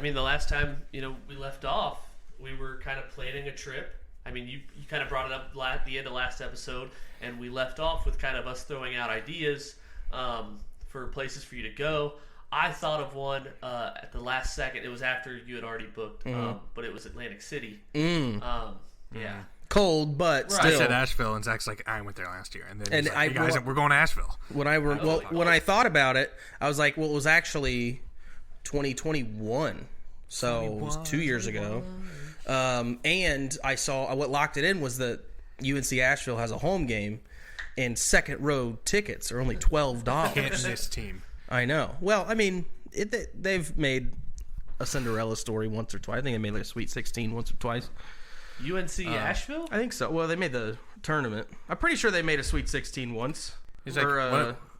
mean, the last time we left off, we were kind of planning a trip. I mean, you kind of brought it up at the end of last episode, and we left off with kind of us throwing out ideas for places for you to go. I thought of one at the last second. It was after you had already booked, but it was Atlantic City. Yeah. Cold, but still. I said Asheville, and Zach's like, I went there last year. And then we're going to Asheville. When I thought about it, I was like, well, it was actually 2021. So it was 2 years ago. And I saw what locked it in was that UNC Asheville has a home game, and second row tickets are only $12. Can't miss team. I know. Well, I mean, they've made a Cinderella story once or twice. I think they made like a Sweet 16 once or twice. UNC Asheville? I think so. Well, they made the tournament. I'm pretty sure they made a Sweet 16 once. He's like,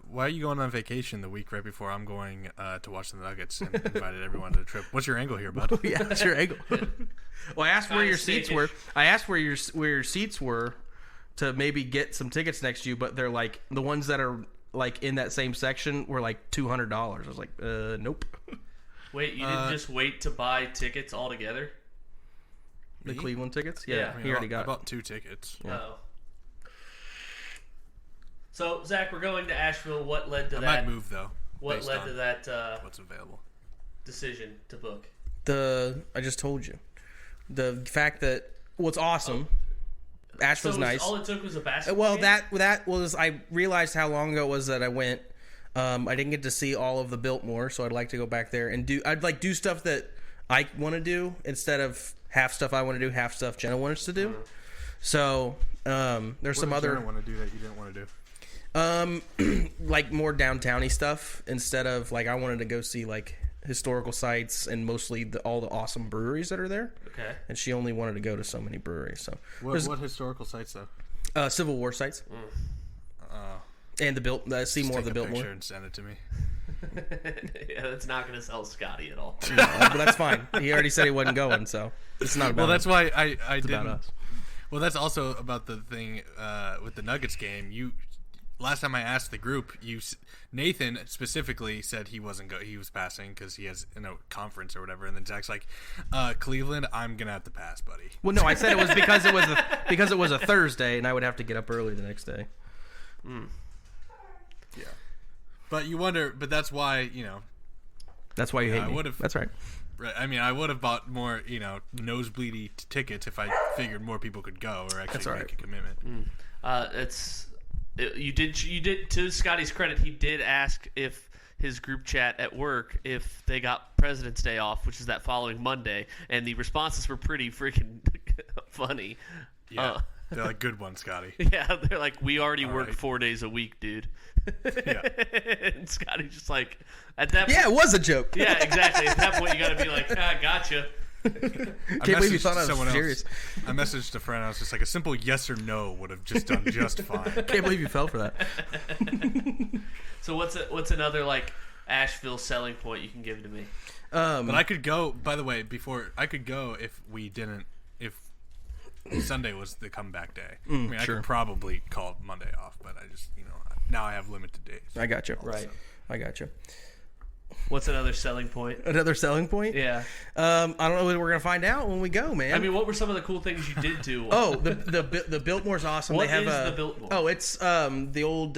why are you going on vacation the week right before I'm going to watch the Nuggets and invited everyone to the trip? What's your angle here, bud? Yeah, what's your angle? Well, I asked where your seats were. I asked where your seats were to maybe get some tickets next to you, but they're like the ones that are like in that same section were like $200. I was like, nope. Wait, you didn't just wait to buy tickets altogether? The Cleveland tickets? Yeah. He already got I bought 2 tickets. Yeah. Oh. So, Zach, we're going to Asheville. What led to that? I might move, though. What led to that what's available decision to book? I just told you. The fact that what's awesome. Asheville's nice. All it took was a basketball Well, game? that was, I realized how long ago it was that I went. I didn't get to see all of the Biltmore, so I'd like to go back there and do stuff that I want to do instead of half stuff I want to do, half stuff Jenna wants to do. Mm-hmm. So there's some other. What want to do that you didn't want to do? Like more downtowny stuff instead of like I wanted to go see like historical sites and mostly all the awesome breweries that are there. Okay. And she only wanted to go to so many breweries. So what historical sites though? Civil War sites. And see more of the Biltmore. Picture and send it to me. Yeah, that's not going to sell Scotty at all. But that's fine. He already said he wasn't going, so it's not about. Well, that's him. why I It's didn't. about us. Well, that's also about the thing with the Nuggets game. Last time I asked the group, Nathan specifically said he wasn't he was passing because he has a conference or whatever, and then Zach's like, Cleveland, I'm gonna have to pass, buddy. Well, no, I said it was because it was a Thursday, and I would have to get up early the next day. Yeah, but you wonder. But that's why That's why you hate I me. would've- That's right. Right, I mean, I would have bought more, nosebleedy tickets if I figured more people could go or actually make a commitment. You did to Scotty's credit, he did ask if his group chat at work if they got President's Day off, which is that following Monday, and the responses were pretty freaking funny. Yeah, they're like, good one, Scotty. Yeah, they're like, we already work right. 4 days a week, dude. Yeah. And Scotty's just like, at that point, Yeah, it was a joke. yeah, exactly. At that point, you got to be like, gotcha. Can't believe you thought I was serious. I messaged a friend. I was just like, a simple yes or no would have just done just fine. Can't believe you fell for that. So what's another like Asheville selling point you can give to me? But I could go. By the way, I could go if Sunday was the comeback day. I mean, I sure. could probably call Monday off, but I just now I have limited days. I got you. Right. I got you. What's another selling point? Another selling point? Yeah. I don't know. We're gonna find out when we go, man. I mean, what were some of the cool things you did do? Oh, the Biltmore's awesome. What they have is the Biltmore? Oh, it's the old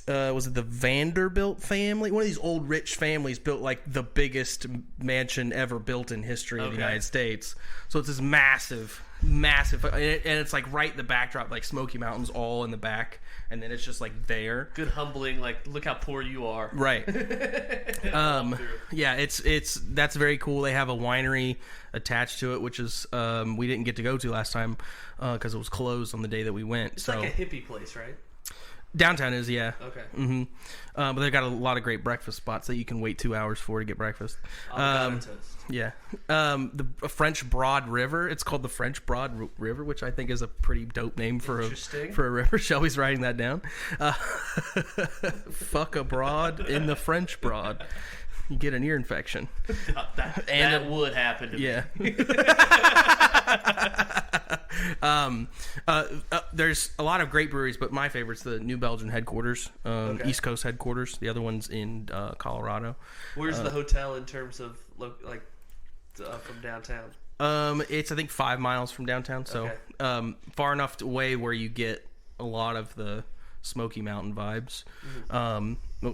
was it the Vanderbilt family? One of these old rich families built like the biggest mansion ever built in history of the United States. So it's this massive, and it's like right in the backdrop, like Smoky Mountains all in the back, and then it's just like there. Good humbling, like look how poor you are. Right. Yeah, that's very cool. They have a winery attached to it, which is we didn't get to go to last time because it was closed on the day that we went. It's like a hippie place, right? Downtown is, yeah. Okay. Mm-hmm. But they've got a lot of great breakfast spots that you can wait 2 hours for to get breakfast. Toast. Yeah. The French Broad River. It's called the French Broad River, which I think is a pretty dope name for a river. Shelby's writing that down. Fuck abroad in the French Broad. You get an ear infection. That would happen to me. Yeah. There's a lot of great breweries, but my favorite's the New Belgium headquarters, East Coast headquarters. The other one's in Colorado. Where's the hotel in terms of from downtown? It's I think 5 miles from downtown, so far enough away where you get a lot of the Smoky Mountain vibes. I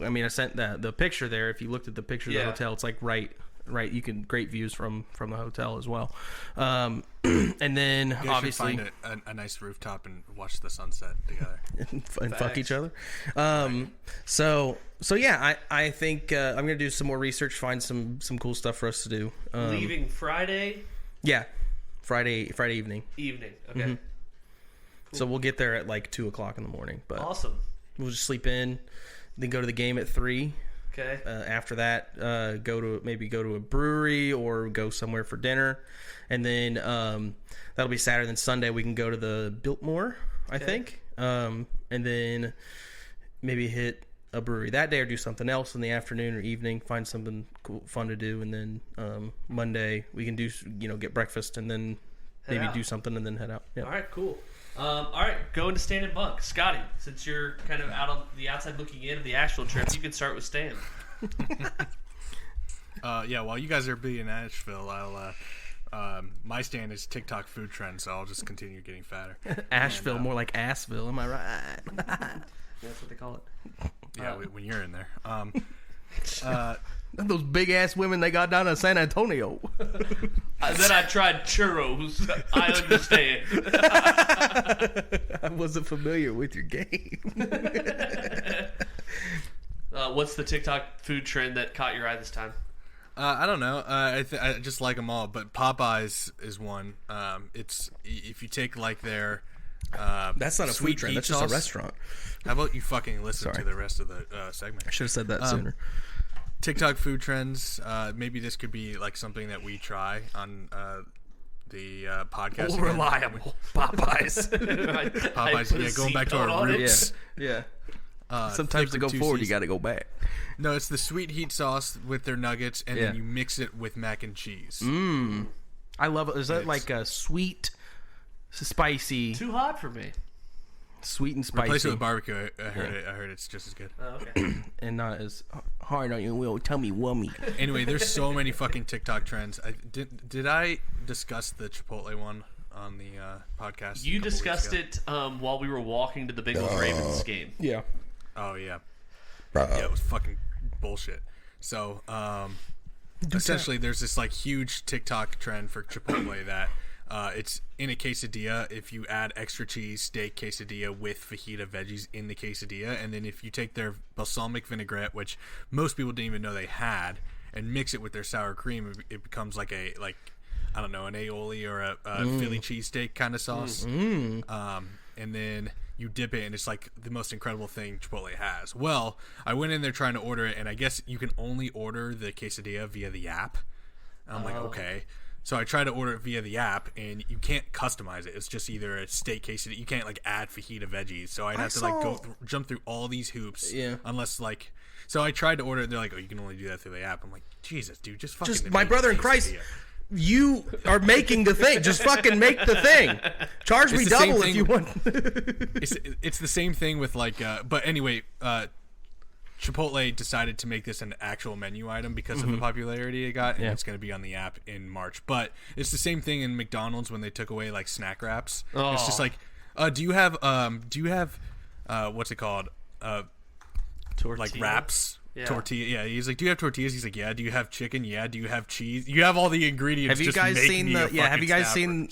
mean, I sent the picture there. If you looked at the picture of the hotel, it's like right. You can great views from the hotel as well. And then you guys obviously should find a nice rooftop and watch the sunset together and fuck each other. So yeah, I think I'm gonna do some more research, find some cool stuff for us to do. Leaving Friday. Yeah, Friday evening. Okay. Cool. So we'll get there at like 2:00 in the morning. But awesome. We'll just sleep in, then go to the game at 3. Okay. After that, go to a brewery or go somewhere for dinner, and then that'll be Saturday. Then Sunday we can go to the Biltmore, I think, and then maybe hit a brewery that day or do something else in the afternoon or evening. Find something cool, fun to do, and then Monday we can do get breakfast and then maybe do something and then head out. Yeah. All right, cool. All right, going to Stan and Bunk. Scotty, since you're kind of out on the outside looking in of the actual trip, you can start with Stan. Yeah, while you guys are being in Asheville, my stand is TikTok food trend, so I'll just continue getting fatter. Asheville, more like Assville, am I right? That's what they call it. Yeah, when you're in there. Those big ass women they got down in San Antonio. Then I tried churros. I understand. I wasn't familiar with your game. What's the TikTok food trend that caught your eye this time? I don't know. I just like them all, but Popeyes is one. It's if you take like their that's not a food trend. That's just a restaurant. How about you fucking listen to the rest of the segment? I should have said that sooner. TikTok food trends. Maybe this could be like something that we try on the podcast. All reliable Popeyes. Popeyes. Yeah, going back to our roots. Yeah. Sometimes to go forward, you got to go back. No, it's the sweet heat sauce with their nuggets, and then you mix it with mac and cheese. I love it. Is that like a sweet, spicy? Too hot for me. Sweet and spicy. Replace it with barbecue. I heard it's just as good. Oh, okay. And not as hard on your will. Tell me, wummy. Anyway, there's so many fucking TikTok trends. Did I discuss the Chipotle one on the podcast? You discussed it while we were walking to the Bengals Ravens game. Yeah. Oh yeah. Yeah, it was fucking bullshit. So essentially, there's this like huge TikTok trend for Chipotle that. It's in a quesadilla if you add extra cheese, steak quesadilla with fajita veggies in the quesadilla, and then if you take their balsamic vinaigrette, which most people didn't even know they had, and mix it with their sour cream, it becomes like an aioli or a Philly cheesesteak kind of sauce. And then you dip it, and it's like the most incredible thing Chipotle has. Well, I went in there trying to order it, and I guess you can only order the quesadilla via the app. And I'm like, okay. So I tried to order it via the app, and you can't customize it. It's just either a steak quesadilla. You can't like add fajita veggies. So I'd have to like jump through all these hoops. Yeah. Unless like, so I tried to order it. They're like, oh, you can only do that through the app. I'm like, Jesus, dude, just fucking. Just my brother in Christ. You are making the thing. Just fucking make the thing. Charge me double if you want. It's the same thing with like. But anyway, Chipotle decided to make this an actual menu item because of the popularity it got, and it's going to be on the app in March. But it's the same thing in McDonald's when they took away like snack wraps. Oh. It's just like, do you have what's it called? Tortilla. Like wraps. Yeah. Tortilla, yeah. He's like, "Do you have tortillas?" He's like, "Yeah." "Do you have chicken?" "Yeah." "Do you have cheese?" You have all the ingredients. Have you guys seen the? Yeah. Have you guys seen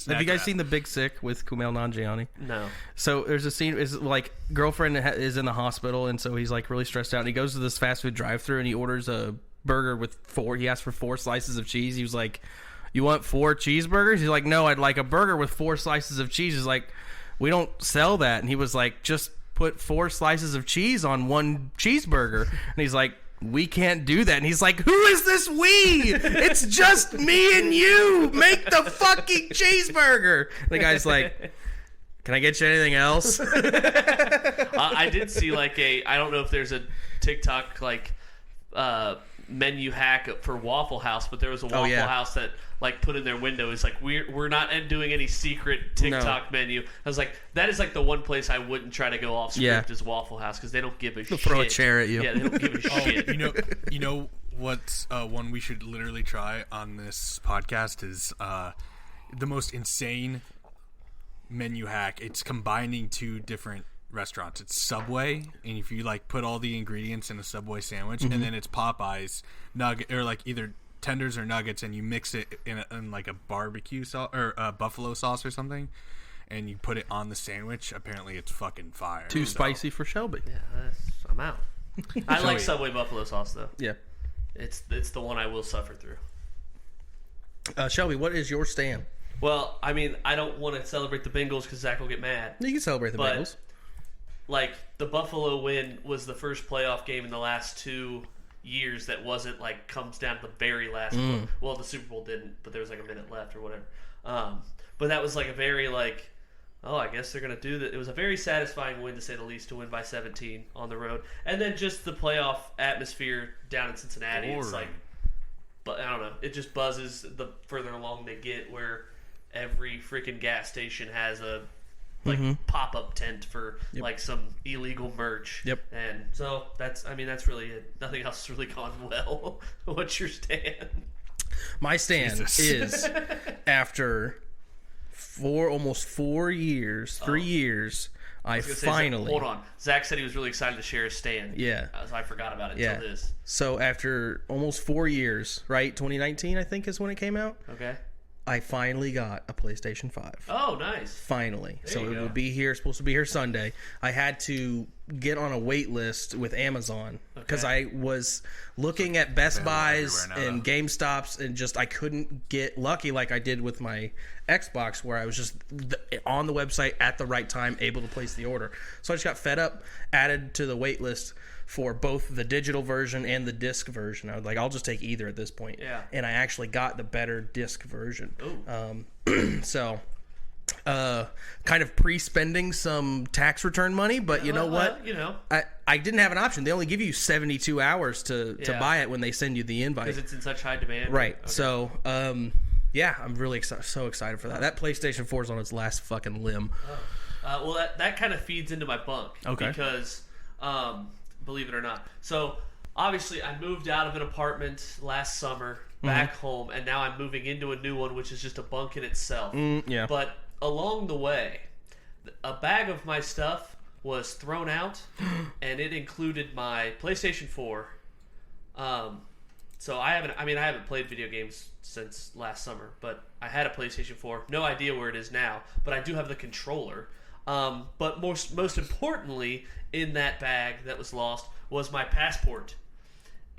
the Big Sick with Kumail Nanjiani? No. So there's a scene. Is like girlfriend is in the hospital, and so he's like really stressed out. And he goes to this fast food drive-thru, and he orders a burger with 4. He asked for 4 slices of cheese. He was like, "You want 4 cheeseburgers?" He's like, "No, I'd like a burger with 4 slices of cheese." He's like, "We don't sell that." And he was like, "Just put 4 slices of cheese on 1 cheeseburger." And he's like, "We can't do that." And he's like, "Who is this we? It's just me and you. Make the fucking cheeseburger." And the guy's like, "Can I get you anything else?" I did see like I don't know if there's a TikTok like menu hack for Waffle House, but there was a Waffle yeah. House that like put in their window is like we're not doing any secret TikTok menu. I was like, that is like the one place I wouldn't try to go off script is Waffle House because they don't give a shit. Throw a chair at you. Yeah, they don't give a shit. You know what's one we should literally try on this podcast is the most insane menu hack. It's combining two different restaurants. It's Subway, and if you like put all the ingredients in a Subway sandwich, and then it's Popeyes nugget or like either tenders or nuggets, and you mix it in like a barbecue sauce or buffalo sauce or something, and you put it on the sandwich. Apparently, it's fucking fire. Too spicy for Shelby. Yeah, I'm out. I like Subway buffalo sauce though. Yeah. It's the one I will suffer through. Shelby, what is your stand? Well, I mean, I don't want to celebrate the Bengals because Zach will get mad. You can celebrate the But- Bengals. Like, the Buffalo win was the first playoff game in the last 2 years that wasn't, like, comes down to the very last one. Well, the Super Bowl didn't, but there was, like, a minute left or whatever. But that was, like, a very, like, oh, I guess they're going to do that. It was a very satisfying win, to say the least, to win by 17 on the road. And then just the playoff atmosphere down in Cincinnati. It's like, but I don't know. It just buzzes the further along they get, where every freaking gas station has a like pop-up tent for like some illegal merch. Yep. And so that's really it. Nothing else has really gone well. What's your stand? My stand is after almost 4 years, 3 years, I finally... Hold on. Zach said he was really excited to share his stand. Yeah. So I forgot about it until this. So after almost 4 years, right? 2019, I think, is when it came out. Okay. I finally got a PlayStation 5. Oh, nice. Finally. There So you it go. will be here, supposed to be here Sunday. I had to get on a wait list with Amazon because I was looking at Best Buys everywhere now, and GameStops and just I couldn't get lucky like I did with my Xbox where I was just on the website at the right time able to place the order. So I just got fed up, added to the wait list for both the digital version and the disc version. I was like, I'll just take either at this point. Yeah. And I actually got the better disc version. Ooh. So, kind of pre-spending some tax return money, but you know what? You know. I didn't have an option. They only give you 72 hours to buy it when they send you the invite. Because it's in such high demand. Right. Okay. So, yeah, I'm really so excited for that. That PlayStation 4 is on its last fucking limb. Well, that kind of feeds into my bunk. Okay. Because, believe it or not. So, obviously, I moved out of an apartment last summer back home, and now I'm moving into a new one, which is just a bunk in itself. Yeah. But along the way, a bag of my stuff was thrown out, and it included my PlayStation 4. So I haven't played video games since last summer, but I had a PlayStation 4. No idea where it is now, but I do have the controller. But most importantly, in that bag that was lost was my passport,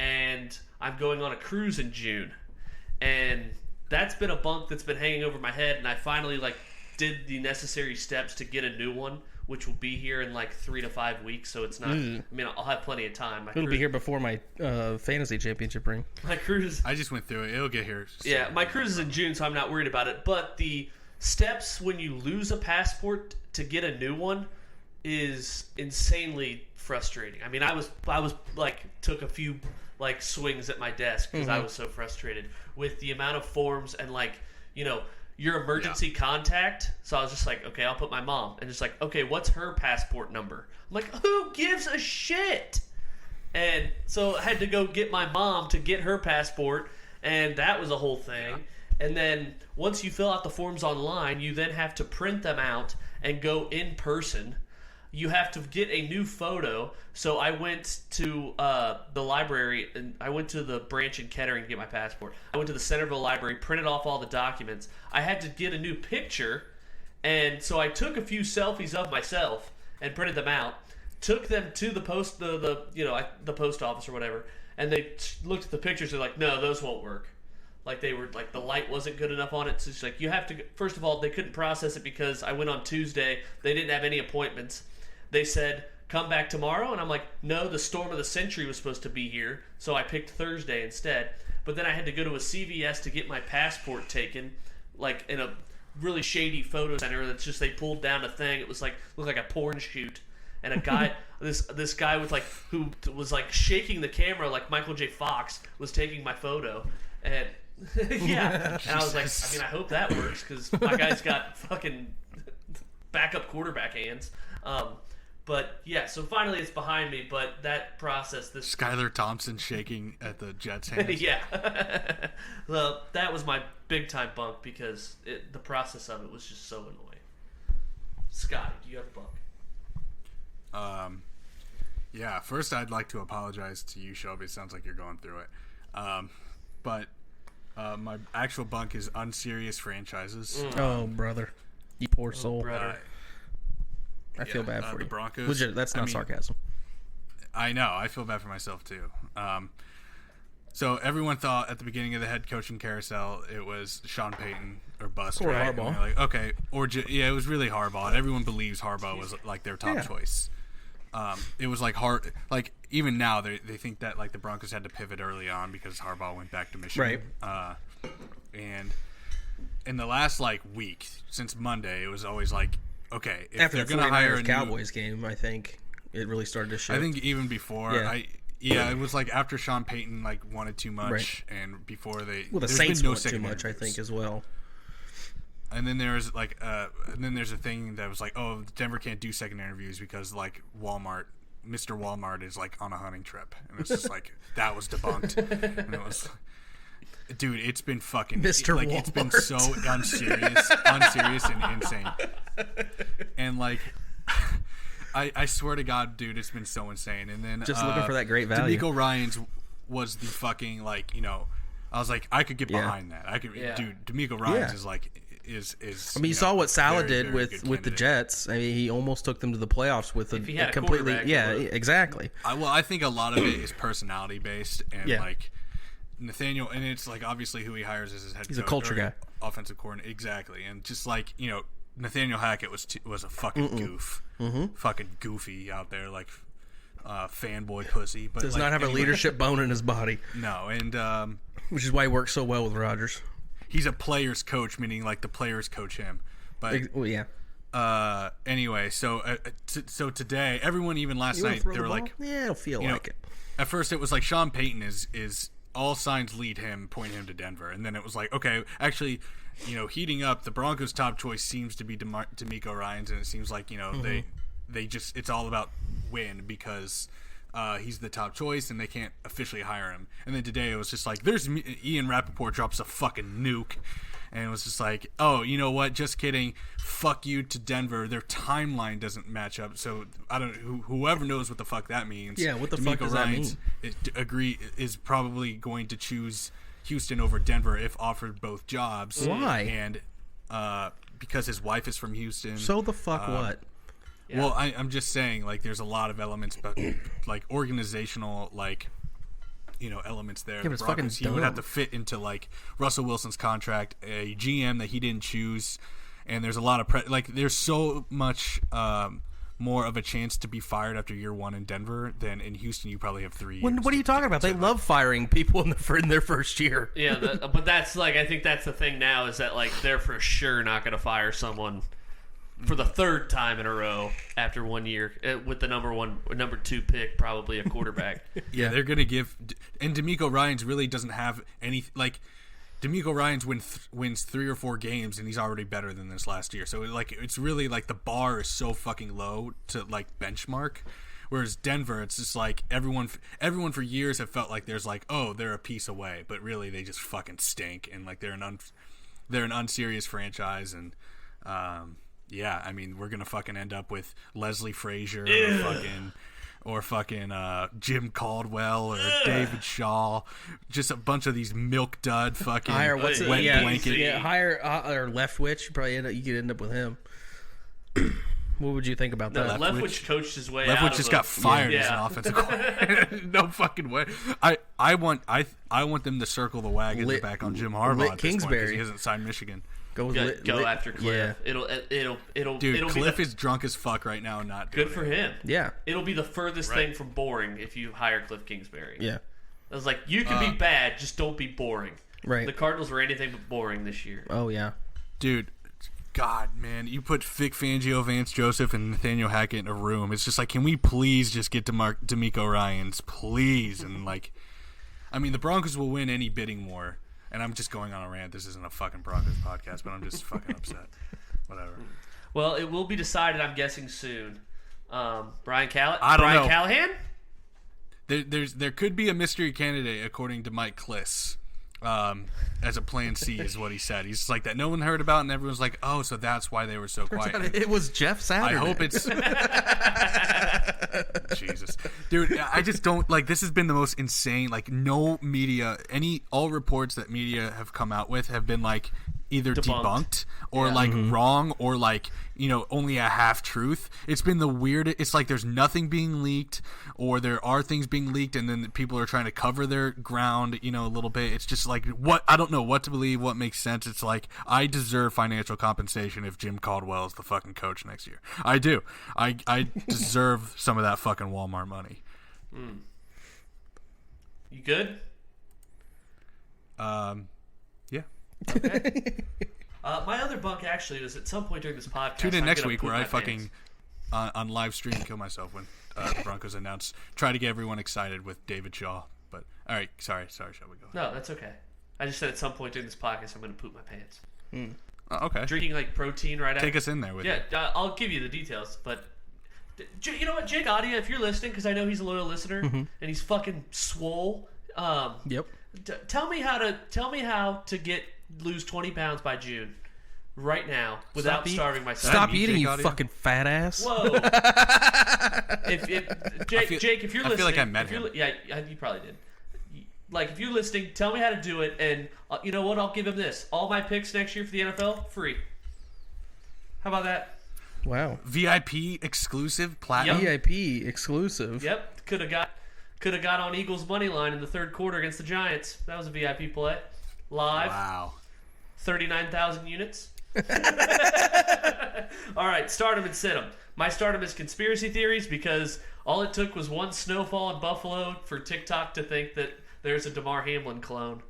and I'm going on a cruise in June, and that's been a bunk that's been hanging over my head, and I finally did the necessary steps to get a new one, which will be here in 3 to 5 weeks. So it's not. I mean, I'll have plenty of time. It'll be here before my fantasy championship ring. My cruise. I just went through it. It'll get here soon. Yeah, my cruise is in June, so I'm not worried about it. But the steps when you lose a passport to get a new one is insanely frustrating. I mean, I was took a few swings at my desk because I was so frustrated with the amount of forms and your emergency contact. So I was just like, okay, I'll put my mom, and just okay, what's her passport number? I'm like, who gives a shit? And so I had to go get my mom to get her passport, and that was a whole thing. Yeah. And then once you fill out the forms online, you then have to print them out and go in person. You have to get a new photo. So I went to the library, and I went to the branch in Kettering to get my passport. I went to the Centerville Library, printed off all the documents. I had to get a new picture, and so I took a few selfies of myself and printed them out. Took them to the post, the post office or whatever, and they looked at the pictures. They're like, no, those won't work. They were the light wasn't good enough on it. So it's you have to. First of all, they couldn't process it because I went on Tuesday. They didn't have any appointments. They said, come back tomorrow, and I'm like, no, the storm of the century was supposed to be here, so I picked Thursday instead. But then I had to go to a CVS to get my passport taken, in a really shady photo center. That's just they pulled down a thing. It was looked like a porn shoot, and a guy, this guy with like who was like shaking the camera like Michael J. Fox was taking my photo, and yeah, and I was like, I mean, I hope that works because my guy's got fucking backup quarterback hands. But yeah, so finally it's behind me. But that process, this Skylar Thompson shaking at the Jets' hands. yeah, well, that was my big time bunk because the process of it was just so annoying. Scotty, do you have a bunk? Yeah, first I'd like to apologize to you, Shelby. It sounds like you're going through it. But my actual bunk is unserious franchises. Oh, brother. You poor soul. Brother. I feel bad for the you. Broncos. Legit, that's not sarcasm. I know. I feel bad for myself, too. So everyone thought at the beginning of the head coaching carousel it was Sean Payton or bust, Or right? Harbaugh. And they're like, okay. It was really Harbaugh. And everyone believes Harbaugh was like their top choice. It was like hard. Like even now, they think that like the Broncos had to pivot early on because Harbaugh went back to Michigan. Right. And in the last like week since Monday, it was always like, okay, if After they're the going to hire a new Cowboys game, I think it really started to shift. I think even before, it was like after Sean Payton like wanted too much, and before the there's Saints been no want too second much, I interviews. think, as well. And then there's like, there's a thing that was like, oh, Denver can't do second interviews because like Mr. Walmart is like on a hunting trip, and it's just like that was debunked, and it was. Dude, it's been fucking Mr. like Walmart. it's been so unserious and insane. And like I swear to God, dude, it's been so insane. And then Just looking for that great value. D'Amico Ryans was the fucking like, I was like I could get behind that. I could dude, D'Amico Ryans is like is I mean, you saw what Salah very, did very with good the candidate. Jets. I mean, he almost took them to the playoffs with If he had a completely quarterback, he would've. exactly. I think a lot of it is personality based and Yeah. like Nathaniel, and it's like obviously who he hires as his head coach. He's a culture guy. Offensive coordinator, exactly. And just like, Nathaniel Hackett was a fucking goof. Fucking goofy out there, like fanboy pussy. But Does like, not have a leadership bone in his body, No, and which is why he works so well with Rodgers. he's a player's coach, meaning like the players coach him. But Well, yeah. anyway, so today, everyone, even last You wanna night, throw they the were ball? like, yeah, it'll feel like it. At first, it was like Sean Payton is all signs lead him, point him to Denver, and then it was like, okay, actually, heating up, the Broncos' top choice seems to be D'Amico Ryans, and it seems like they just it's all about win because he's the top choice, and they can't officially hire him. And then today it was just like, there's Ian Rappaport drops a fucking nuke. And it was just like, oh, you know what? Just kidding. Fuck you to Denver. Their timeline doesn't match up. So I don't. Whoever knows what the fuck that means. Yeah, what the fuck D'Amico does that Ryans is probably going to choose Houston over Denver if offered both jobs. Why? And because his wife is from Houston. So the fuck what? Yeah. Well, I'm just saying, like, there's a lot of elements, but like organizational, like. Elements there. but it's fucking he would have dumb. to fit into like Russell Wilson's contract, a GM that he didn't choose, and there's a lot of there's so much more of a chance to be fired after year one in Denver than in Houston. You probably have 3 years. What are you talking about? They love firing people in their first year. Yeah, but that's like I think that's the thing now is that like they're for sure not going to fire someone for the third time in a row after 1 year with the number 2 pick, probably a quarterback. Yeah, they're gonna give, and D'Amico Ryans really doesn't have any like. D'Amico Ryans wins 3 or 4 games, and he's already better than this last year. So like, it's really like the bar is so fucking low to like benchmark. Whereas Denver, it's just like everyone for years have felt like there's like, oh, they're a piece away, but really they just fucking stink, and like they're an unserious franchise, and yeah, I mean, we're gonna fucking end up with Leslie Frazier or fucking Jim Caldwell or David Shaw, just a bunch of these milk dud fucking Hire wet blanket. Yeah, hire or Leftwich. You could end up with him. What would you think about No, that? Leftwich coached his way out. Leftwich of just a- got fired as an Yeah. offensive coordinator. No fucking way. I want them to circle the wagons Lit- back on Jim Harbaugh Lit at this point 'cause Kingsbury. he hasn't signed Michigan. Go after Cliff. Yeah. It'll Dude, it'll Cliff be is drunk as fuck right now and not doing good for it. him. Yeah. It'll be the furthest Right. thing from boring if you hire Cliff Kingsbury. Yeah. I was like, you can be bad, just don't be boring. Right. The Cardinals were anything but boring this year. Oh yeah. Dude, God, man, you put Vic Fangio, Vance Joseph, and Nathaniel Hackett in a room. It's just like, can we please just get D'Amico Ryans, please? And like, I mean, the Broncos will win any bidding war. And I'm just going on a rant. This isn't a fucking Broncos podcast, but I'm just fucking upset. Whatever. Well, it will be decided, I'm guessing, soon. Brian I don't know. Callahan? There could be a mystery candidate, according to Mike Kliss. As a plan C is what he said. He's like that no one heard about, and everyone's like, oh, so that's why they were so quiet. It was Jeff Saturday. I hope it's Jesus, dude. I just don't like. This has been the most insane. Like, no media, all reports that media have come out with have been like either debunked or like wrong or like, you know, only a half truth. It's been the weirdest. It's like there's nothing being leaked, or there are things being leaked, and then people are trying to cover their ground, you know, a little bit. It's just like, what, I don't know what to believe, what makes sense. It's like, I deserve financial compensation if Jim Caldwell is the fucking coach next year. I do. I deserve some of that fucking Walmart money. You good? Yeah. Okay. My other bunk actually was at some point during this podcast. Tune in I'm next gonna week poop where I my fucking pants. on live stream kill myself when the Broncos announce. Try to get everyone excited with David Shaw. But all right, sorry, shall we go? No, that's okay. I just said at some point during this podcast I'm going to poop my pants. Okay. Drinking like protein right Take after. us in there with Yeah, you. I'll give you the details, but you know what, Jake Audia, if you're listening, because I know he's a loyal listener and he's fucking swole. Yep. Tell me how to lose 20 pounds by June, right now, without starving myself. Stop eating, Jake you Audia? fucking fat ass. Whoa. Jake, if you're listening, I feel like I met if you're him. Yeah, you probably did. Like, if you're listening, tell me how to do it, and you know what? I'll give him this. All my picks next year for the NFL, free. How about that? Wow. VIP exclusive platinum. VIP exclusive. Yep. Could have got on Eagles money line in the third quarter against the Giants. That was a VIP play. Live. Wow. 39,000 units. All right, start 'em and sit 'em. My stardom is conspiracy theories because all it took was one snowfall in Buffalo for TikTok to think that there's a Damar Hamlin clone.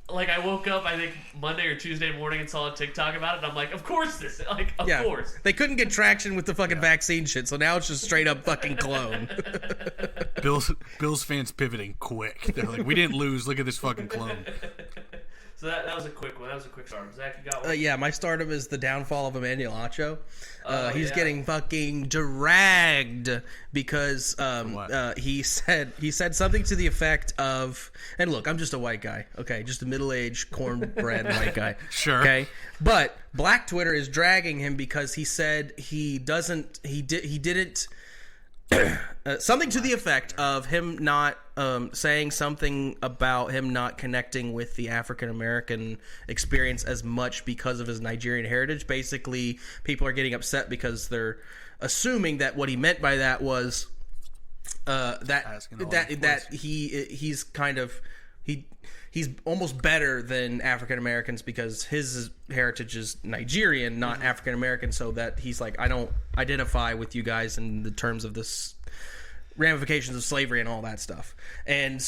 Like, I woke up, I think, Monday or Tuesday morning and saw a TikTok about it, and I'm like, of course this. Like, of course. They couldn't get traction with the fucking vaccine shit, so now it's just straight up fucking clone. Bills fans pivoting quick. They're like, we didn't lose. Look at this fucking clone. So that was a quick one. That was a quick start. Zach, you got one? Yeah, my stardom is the downfall of Emmanuel Acho. He's yeah. getting fucking dragged because he said something to the effect of, and look, I'm just a white guy, okay, just a middle-aged cornbread white guy, Sure. okay, but Black Twitter is dragging him because he said he didn't something to the effect of him not saying something about him not connecting with the African American experience as much because of his Nigerian heritage. Basically, people are getting upset because they're assuming that what he meant by that was he's almost better than African Americans because his heritage is Nigerian, not African American. So that he's like, I don't identify with you guys in the terms of this ramifications of slavery and all that stuff. And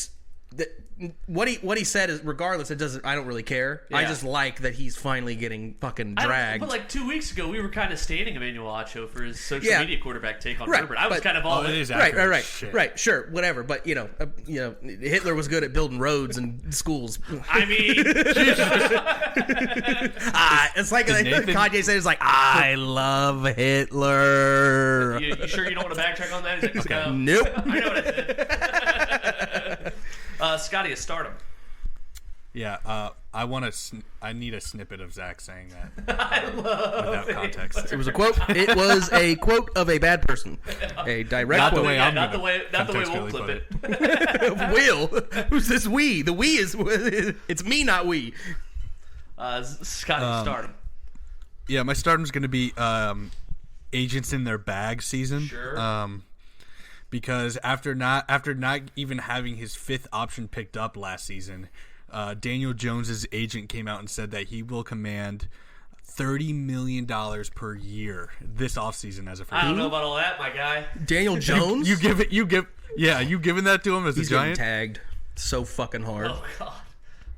what he said is, regardless, it doesn't. I don't really care. Yeah. I just like that he's finally getting fucking dragged. But like 2 weeks ago, we were kind of standing Emmanuel Acho for his social media quarterback take on Herbert. I was kind of all in. It is accurate. Shit. Right, sure, whatever. But you know, Hitler was good at building roads and schools. I mean, it's like Kanye said. It's like, I love Hitler. you sure you don't want to backtrack on that? He's like, okay. Nope. I know what I said. Scotty, a stardom. Yeah, I need a snippet of Zach saying that I love without context. It was a quote. It was a quote of a bad person. A direct Not the quote. way I'm not the gonna way we'll contextually clip put it. Will. Who's this we? The we is. It's me, not we. Scotty, stardom. Yeah, my stardom's going to be agents in their bag season. Sure. Because after not even having his fifth option picked up last season, Daniel Jones's agent came out and said that he will command $30 million per year this offseason as a free I don't agent. know about all that, my guy. Daniel Jones. You giving that to him as He's a Giant? getting tagged so fucking hard. Oh God.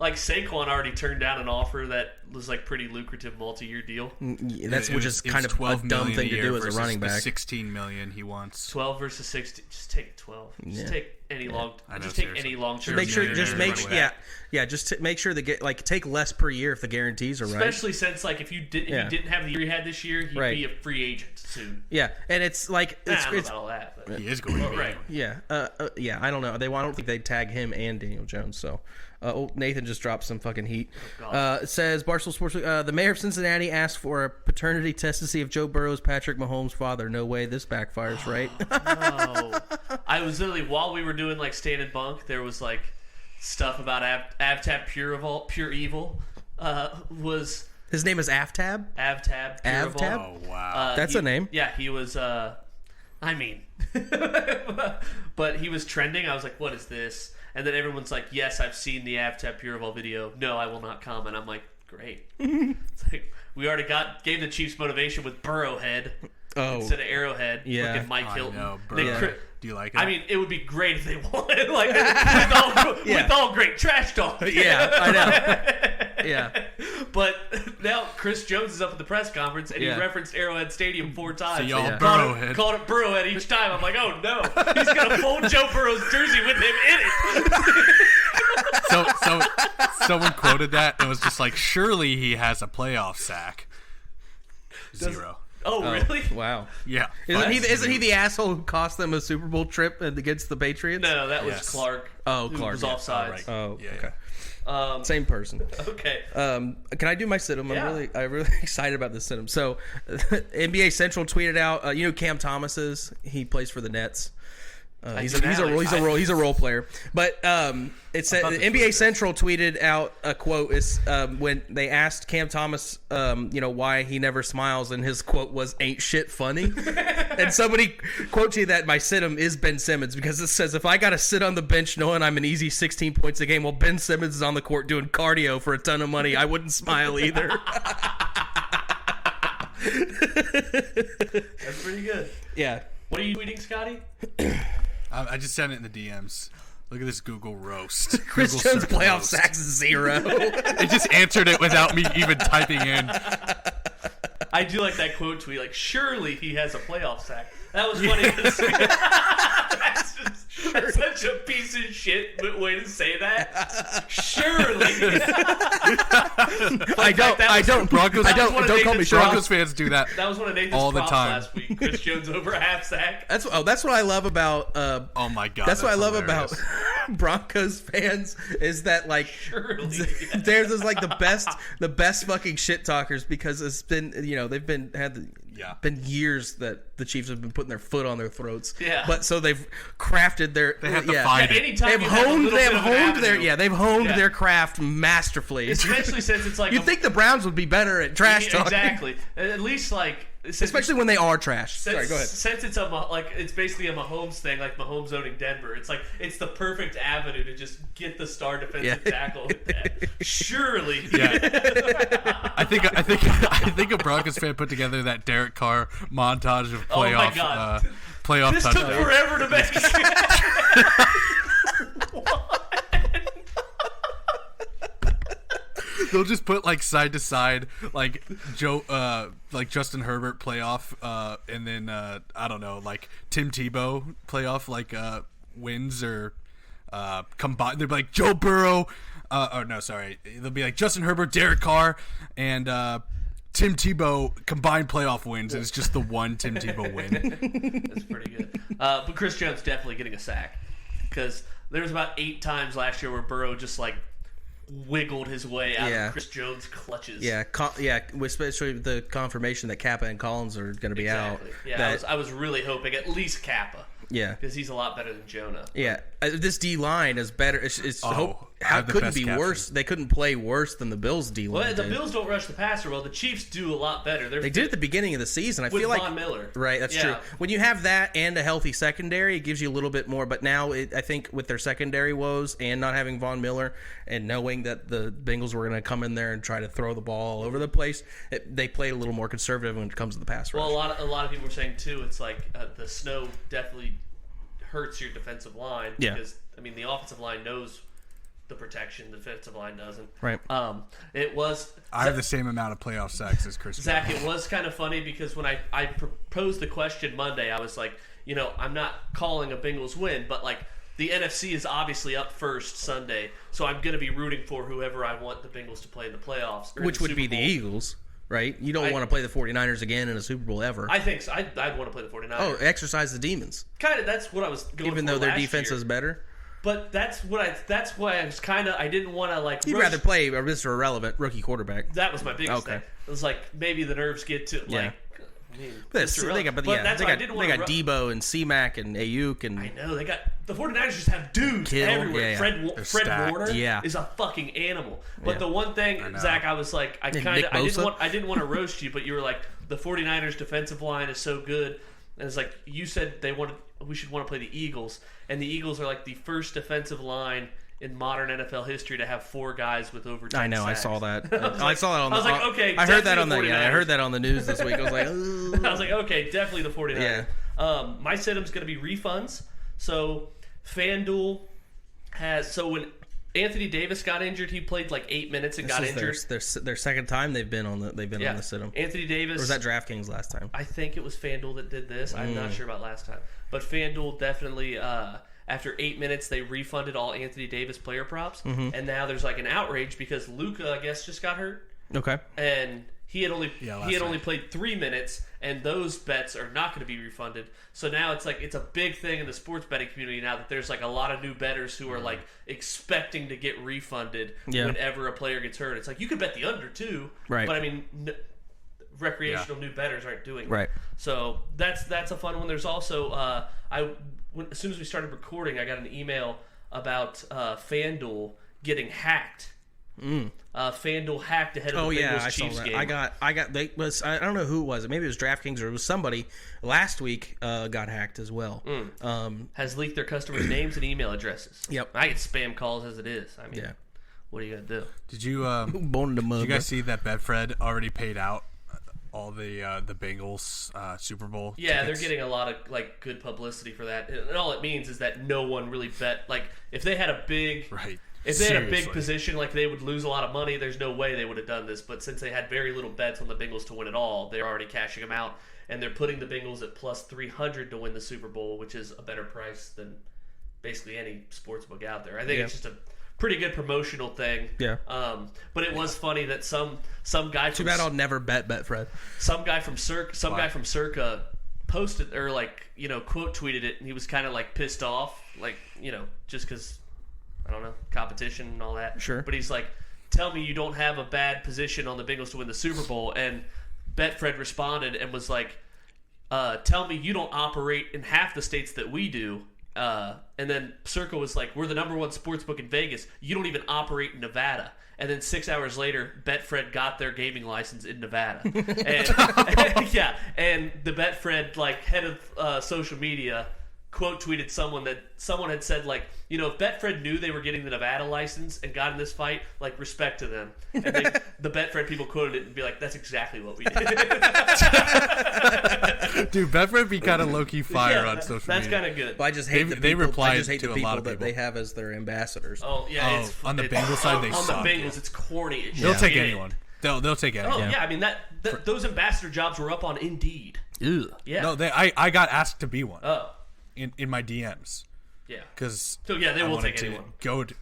Like Saquon already turned down an offer that was like pretty lucrative multi-year deal. Which is kind of a $12 dumb million thing to do as a running the back. $16 million he wants. 12 versus 16. Just take 12. Just take any long. I know, Just take seriously. any long-term. Make sure, Yeah, just yeah, make running sure, back. just make sure they take less per year if the guarantees are right. Especially since like if you didn't have the year he had this year, he'd Right. be a free agent soon. Yeah, and it's like I don't know it's about all that, but He is going to be. right. yeah, I don't know. I don't think they'd tag him and Daniel Jones. So, Nathan just dropped some fucking heat. God. It says Barstool Sports. The mayor of Cincinnati asked for a paternity test to see if Joe Burrow is Patrick Mahomes' father. No way, this backfires, right? No. I was literally while we were doing like stand and bunk, there was like stuff about Avtab Pure Evil. Was His name is Aftab. Avtab Pure Avtab? Evil. Oh, wow. That's a name. Yeah, he was. I mean, but he was trending. I was like, "What is this?" And then everyone's like, "Yes, I've seen the Avtab Pure Evil video." No, I will not comment. I'm like, "Great." It's like we already gave the Chiefs motivation with Burrowhead instead of Arrowhead. Yeah. Looking Mike I Hilton. know, Nick bro. Cri- Do you like it? I mean, it would be great if they won. Like with all great trash talk. Yeah, I know. Yeah. But now Chris Jones is up at the press conference and Yeah. he referenced Arrowhead Stadium 4 times. y'all Yeah. Burrowhead. Called it Burrowhead each time. I'm like, oh no, he's gonna fold Joe Burrow's jersey with him in it. so someone quoted that and was just like, surely he has a playoff sack. 0. Oh really? Wow. Yeah. Isn't he the asshole who cost them a Super Bowl trip against the Patriots? No, that was Yes. Clark. Oh, who Clark, was yeah. offsides. right. Oh, Yeah, okay. Same person. Okay. Can I do my sit-em? Yeah. I'm really excited about this sit-em. So, NBA Central tweeted out. You know who Cam Thomas is? He plays for the Nets. He's a role player. But it said NBA Central tweeted out a quote is when they asked Cam Thomas, why he never smiles, and his quote was "Ain't shit funny." And somebody quote you that my sit-em is Ben Simmons because it says if I got to sit on the bench knowing I'm an easy 16 points a game while Ben Simmons is on the court doing cardio for a ton of money, I wouldn't smile either. That's pretty good. Yeah. What are you tweeting, Scotty? I just sent it in the DMs. Look at this Google roast. Chris Google Jones search playoff roast. sacks 0. It just answered it without me even typing in. I do like that quote tweet. Like, surely he has a playoff sack. That was funny to see. That's such a piece of shit way to say that. Surely. Don't call me Broncos fans do that. That was one of Nathan's all the props time. last week. Chris Jones over half sack. That's what I love about. Oh my god. That's what I love hilarious. about Broncos fans is that like Surely. there's is like the best fucking shit talkers because it's been they've been been years that the Chiefs have been putting their foot on their throats. Yeah. But so they've crafted their They have to find it. Anytime they've you have a honed little bit of an avenue. they've honed Yeah. their craft masterfully. Especially since it's like You'd think the Browns would be better at trash talking. Exactly. At least like Especially when they are trash. Sorry, go ahead. Since it's it's basically a Mahomes thing, like Mahomes owning Denver. It's like it's the perfect avenue to just get the star defensive tackle with that. Surely. Yeah. I think a Broncos fan put together that Derek Carr montage of Oh my playoff God. playoff This took touchdowns. forever to make. They'll just put like side to side, like like Justin Herbert playoff, and then I don't know, like Tim Tebow playoff, like wins or combined. They'll be like Joe Burrow, they'll be like Justin Herbert, Derek Carr, and Tim Tebow combined playoff wins, and it's just the one Tim Tebow win. That's pretty good. But Chris Jones definitely getting a sack because there was about 8 times last year where Burrow just like wiggled his way out of Chris Jones' clutches. Yeah, especially the confirmation that Kappa and Collins are going to be out. Yeah, I was really hoping at least Kappa. Yeah, because he's a lot better than Jonah. Yeah, this D line is better. How couldn't be worse? They couldn't play worse than the Bills D line. Well, the Bills don't rush the passer well. The Chiefs do a lot better. They did at the beginning of the season. I feel like Von Miller. Right, that's true. When you have that and a healthy secondary, it gives you a little bit more. But now, I think with their secondary woes and not having Von Miller and knowing that the Bengals were going to come in there and try to throw the ball all over the place, they played a little more conservative when it comes to the pass rush. Well, a lot of people were saying too. It's like the snow definitely hurts your defensive line because the offensive line knows the protection. The defensive line doesn't. Right. It was. I have the same amount of playoff sacks as Chris. Zach, it was kind of funny because when I proposed the question Monday, I was like, I'm not calling a Bengals win, but like the NFC is obviously up first Sunday, so I'm going to be rooting for whoever I want the Bengals to play in the playoffs. Which would be the Eagles, right? You don't want to play the 49ers again in a Super Bowl ever. I think so. I'd want to play the 49ers. Oh, exercise the demons. Kind of. That's what I was going Even for though their last defense year. is better. But that's why I was kind of. I didn't want to like. You'd rather play a Mr. Irrelevant rookie quarterback. That was my biggest thing. It was like maybe the nerves get to like. I mean, they got Debo and C-Mac and Ayuk and I know they got the 49ers just have dudes everywhere. Fred Warner is a fucking animal. But the one thing, Zach, I was like, I didn't want to roast you, but you were like, the 49ers defensive line is so good, and it's like you said we should want to play the Eagles, and the Eagles are like the first defensive line in modern NFL history to have 4 guys with over 10 I know, sacks. I saw that. I saw that on the. I was like, okay, I heard that on the. 49ers. Yeah, I heard that on the news this week. I was like, I was like, okay, definitely the 49ers. Yeah. My sit-em's going to be refunds. So FanDuel has. So when Anthony Davis got injured, he played like 8 minutes and got injured. Their second time they've been on the sit-em. Anthony Davis. Or was that DraftKings last time? I think it was FanDuel that did this. I'm not sure about last time, but FanDuel definitely. After 8 minutes, they refunded all Anthony Davis player props, and now there's like an outrage because Luka, I guess, just got hurt. Okay. And he had only played 3 minutes, and those bets are not going to be refunded. So now it's a big thing in the sports betting community now that there's like a lot of new bettors who are like expecting to get refunded whenever a player gets hurt. It's like you could bet the under too, right? But I mean, recreational new bettors aren't doing right. That. So that's a fun one. There's also as soon as we started recording, I got an email about FanDuel getting hacked. FanDuel hacked ahead of the Bengals Chiefs game. I don't know who it was. Maybe it was DraftKings or it was somebody last week got hacked as well. Has leaked their customers' names and email addresses. Yep. I get spam calls as it is. I mean, what are you gonna do? Did you did you guys see that Betfred already paid out all the Bengals Super Bowl Yeah, tickets? They're getting a lot of like good publicity for that, and all it means is that no one really bet. Like if they had a big If they had a big position, like they would lose a lot of money, there's no way they would have done this. But since they had very little bets on the Bengals to win it all, they're already cashing them out, and they're putting the Bengals at plus 300 to win the Super Bowl, which is a better price than basically any sportsbook out there. I think it's just a pretty good promotional thing. Yeah. But it was funny that some guy. Too bad I'll never bet Betfred. Some guy from Circa posted or quote tweeted it, and he was kind of like pissed off, just because. I don't know, competition and all that. Sure. But he's like, tell me you don't have a bad position on the Bengals to win the Super Bowl. And Betfred responded and was like, tell me you don't operate in half the states that we do. And then Circa was like, we're the number one sportsbook in Vegas. You don't even operate in Nevada. And then 6 hours later, Betfred got their gaming license in Nevada. And the Betfred head of social media quote tweeted someone had said if Betfred knew they were getting the Nevada license and got in this fight, respect to them. And the Betfred people quoted it and be like, that's exactly what we did. Dude, Betfred be kind of low-key fire on social media. That's kind of good. Well, I just hate the people that they have as their ambassadors. Oh, yeah. On the Bengals side, they suck. On the Bengals, it's corny. They'll take anyone. They'll take anyone. Oh, yeah. I mean, those ambassador jobs were up on Indeed. Ew. Yeah. No, I got asked to be one. Oh. In my DMs. Yeah. Because they will take anyone.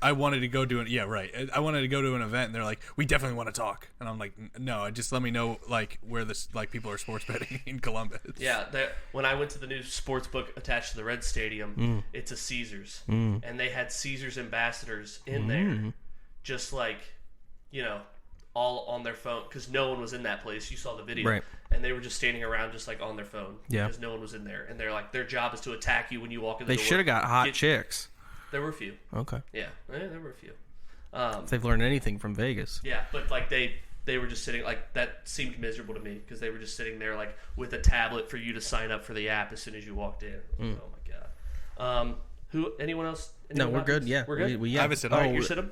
I wanted to go do it. Yeah, right. I wanted to go to an event, and they're like, "We definitely want to talk." And I'm like, "No, just let me know where this people are sports betting in Columbus." Yeah. When I went to the new sports book attached to the Red Stadium, it's a Caesars, and they had Caesars ambassadors in there, just all on their phone because no one was in that place. You saw the video, right? And they were just standing around, just on their phone, because no one was in there. And they're their job is to attack you when you walk in the door. They should have got hot chicks. There were a few. Okay. Yeah, there were a few. If they've learned anything from Vegas. Yeah, but they were just sitting that seemed miserable to me because they were just sitting there with a tablet for you to sign up for the app as soon as you walked in. Oh my god. Anyone else? No, we're good. Yeah, we're good. I have a sit-em. All right, you're sit-em?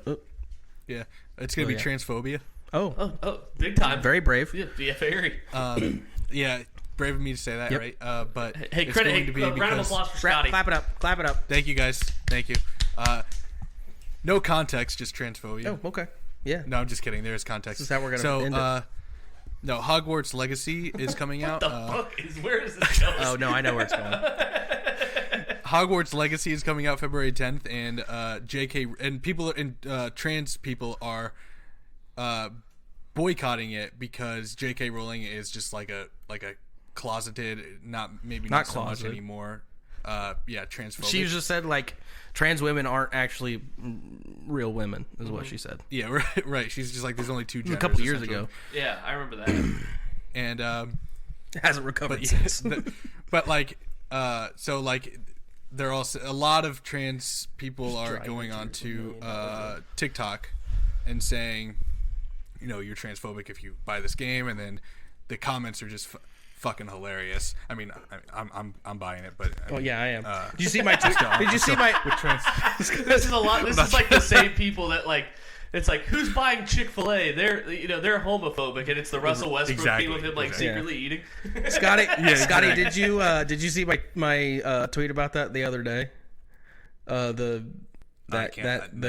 Yeah, it's gonna be transphobia. Oh, big time. Very brave. Yeah, very. Yeah, brave of me to say that, right? But hey, it's credit. going to be Round of applause for Scotty. Clap it up. Thank you, guys. Thank you. No context, just transphobia. Oh, okay. Yeah. No, I'm just kidding. There's context. This is how we're gonna end it. No, Hogwarts Legacy is coming out. Where is this going? Oh no, I know where it's going. Hogwarts Legacy is coming out February 10th, and JK and people and trans people are boycotting it because JK Rowling is just like a closeted, not so much anymore. Transphobic. She just said like trans women aren't actually real women, is what she said. Yeah, right. She's just like there's only two genders. A couple years ago. Yeah, I remember that. And it hasn't recovered since. But like, so like, they're also a lot of trans people are going on to TikTok and saying, you know, you're transphobic if you buy this game, and then the comments are just fucking hilarious. I mean, I'm buying it, but I mean, yeah, I am. Did you see my TikTok? Did you see my? This is a lot. This is like the same people that like. It's like, who's buying Chick-fil-A? They're homophobic, and it's the Russell Westbrook thing with him like secretly eating. Scotty, did you see my tweet about that the other day? The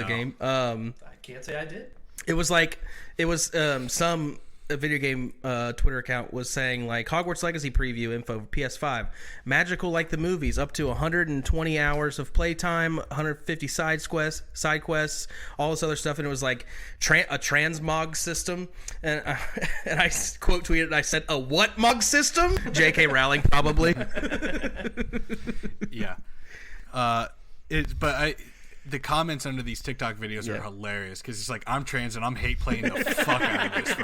game. I can't say I did. It was some video game Twitter account was saying like Hogwarts Legacy preview info for PS5, magical like the movies, up to 120 hours of playtime, 150 side quests, all this other stuff, and it was like a transmog system, and I quote tweeted and I said, a what mug system? J.K. Rowling probably. Yeah, the comments under these TikTok videos are hilarious because it's like I'm trans and I'm hate playing the fuck out of this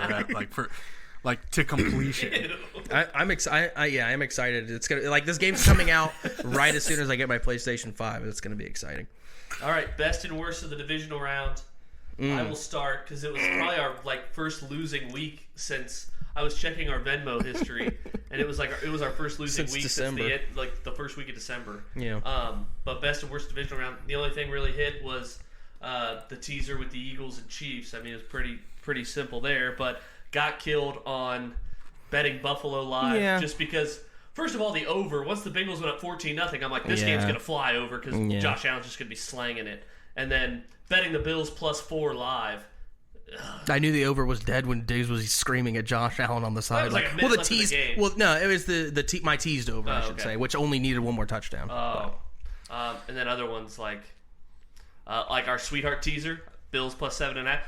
to completion. I'm excited. I'm excited. It's gonna like this game's coming out right as soon as I get my PlayStation 5. It's gonna be exciting. All right, best and worst of the divisional round. I will start because it was probably our first losing week since I was checking our Venmo history, and it was our first losing week December. since the first week of December. Yeah. But best and worst divisional round. The only thing really hit was the teaser with the Eagles and Chiefs. I mean, it was pretty simple there, but got killed on betting Buffalo live just because. First of all, the over. Once the Bengals went up 14-0, I'm like, this game's gonna fly over because Josh Allen's just gonna be slanging it. And then betting the Bills +4 live. I knew the over was dead when Diggs was screaming at Josh Allen on the side. Like a minute left in the game. Well, no, it was my teased over, I should say, which only needed one more touchdown. And then other ones like our sweetheart teaser, Bills +7.5.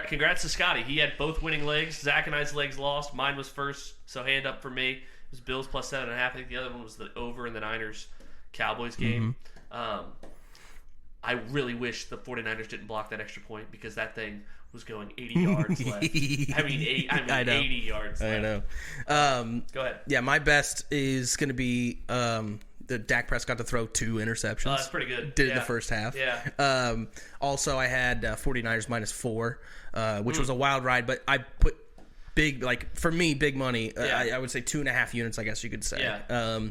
Congrats to Scotty. He had both winning legs. Zach and I's legs lost. Mine was first, so hand up for me. It was Bills +7.5. I think the other one was the over in the Niners Cowboys game. I really wish the 49ers didn't block that extra point because that thing was going 80 yards left. I mean 80 yards left. I know. Go ahead. Yeah, my best is going to be the Dak Prescott to throw 2 interceptions. Oh, that's pretty good. Did it in the first half. Yeah. Also, I had 49ers -4, which was a wild ride, but I put big, for me, big money. I would say 2.5 units, I guess you could say. Yeah.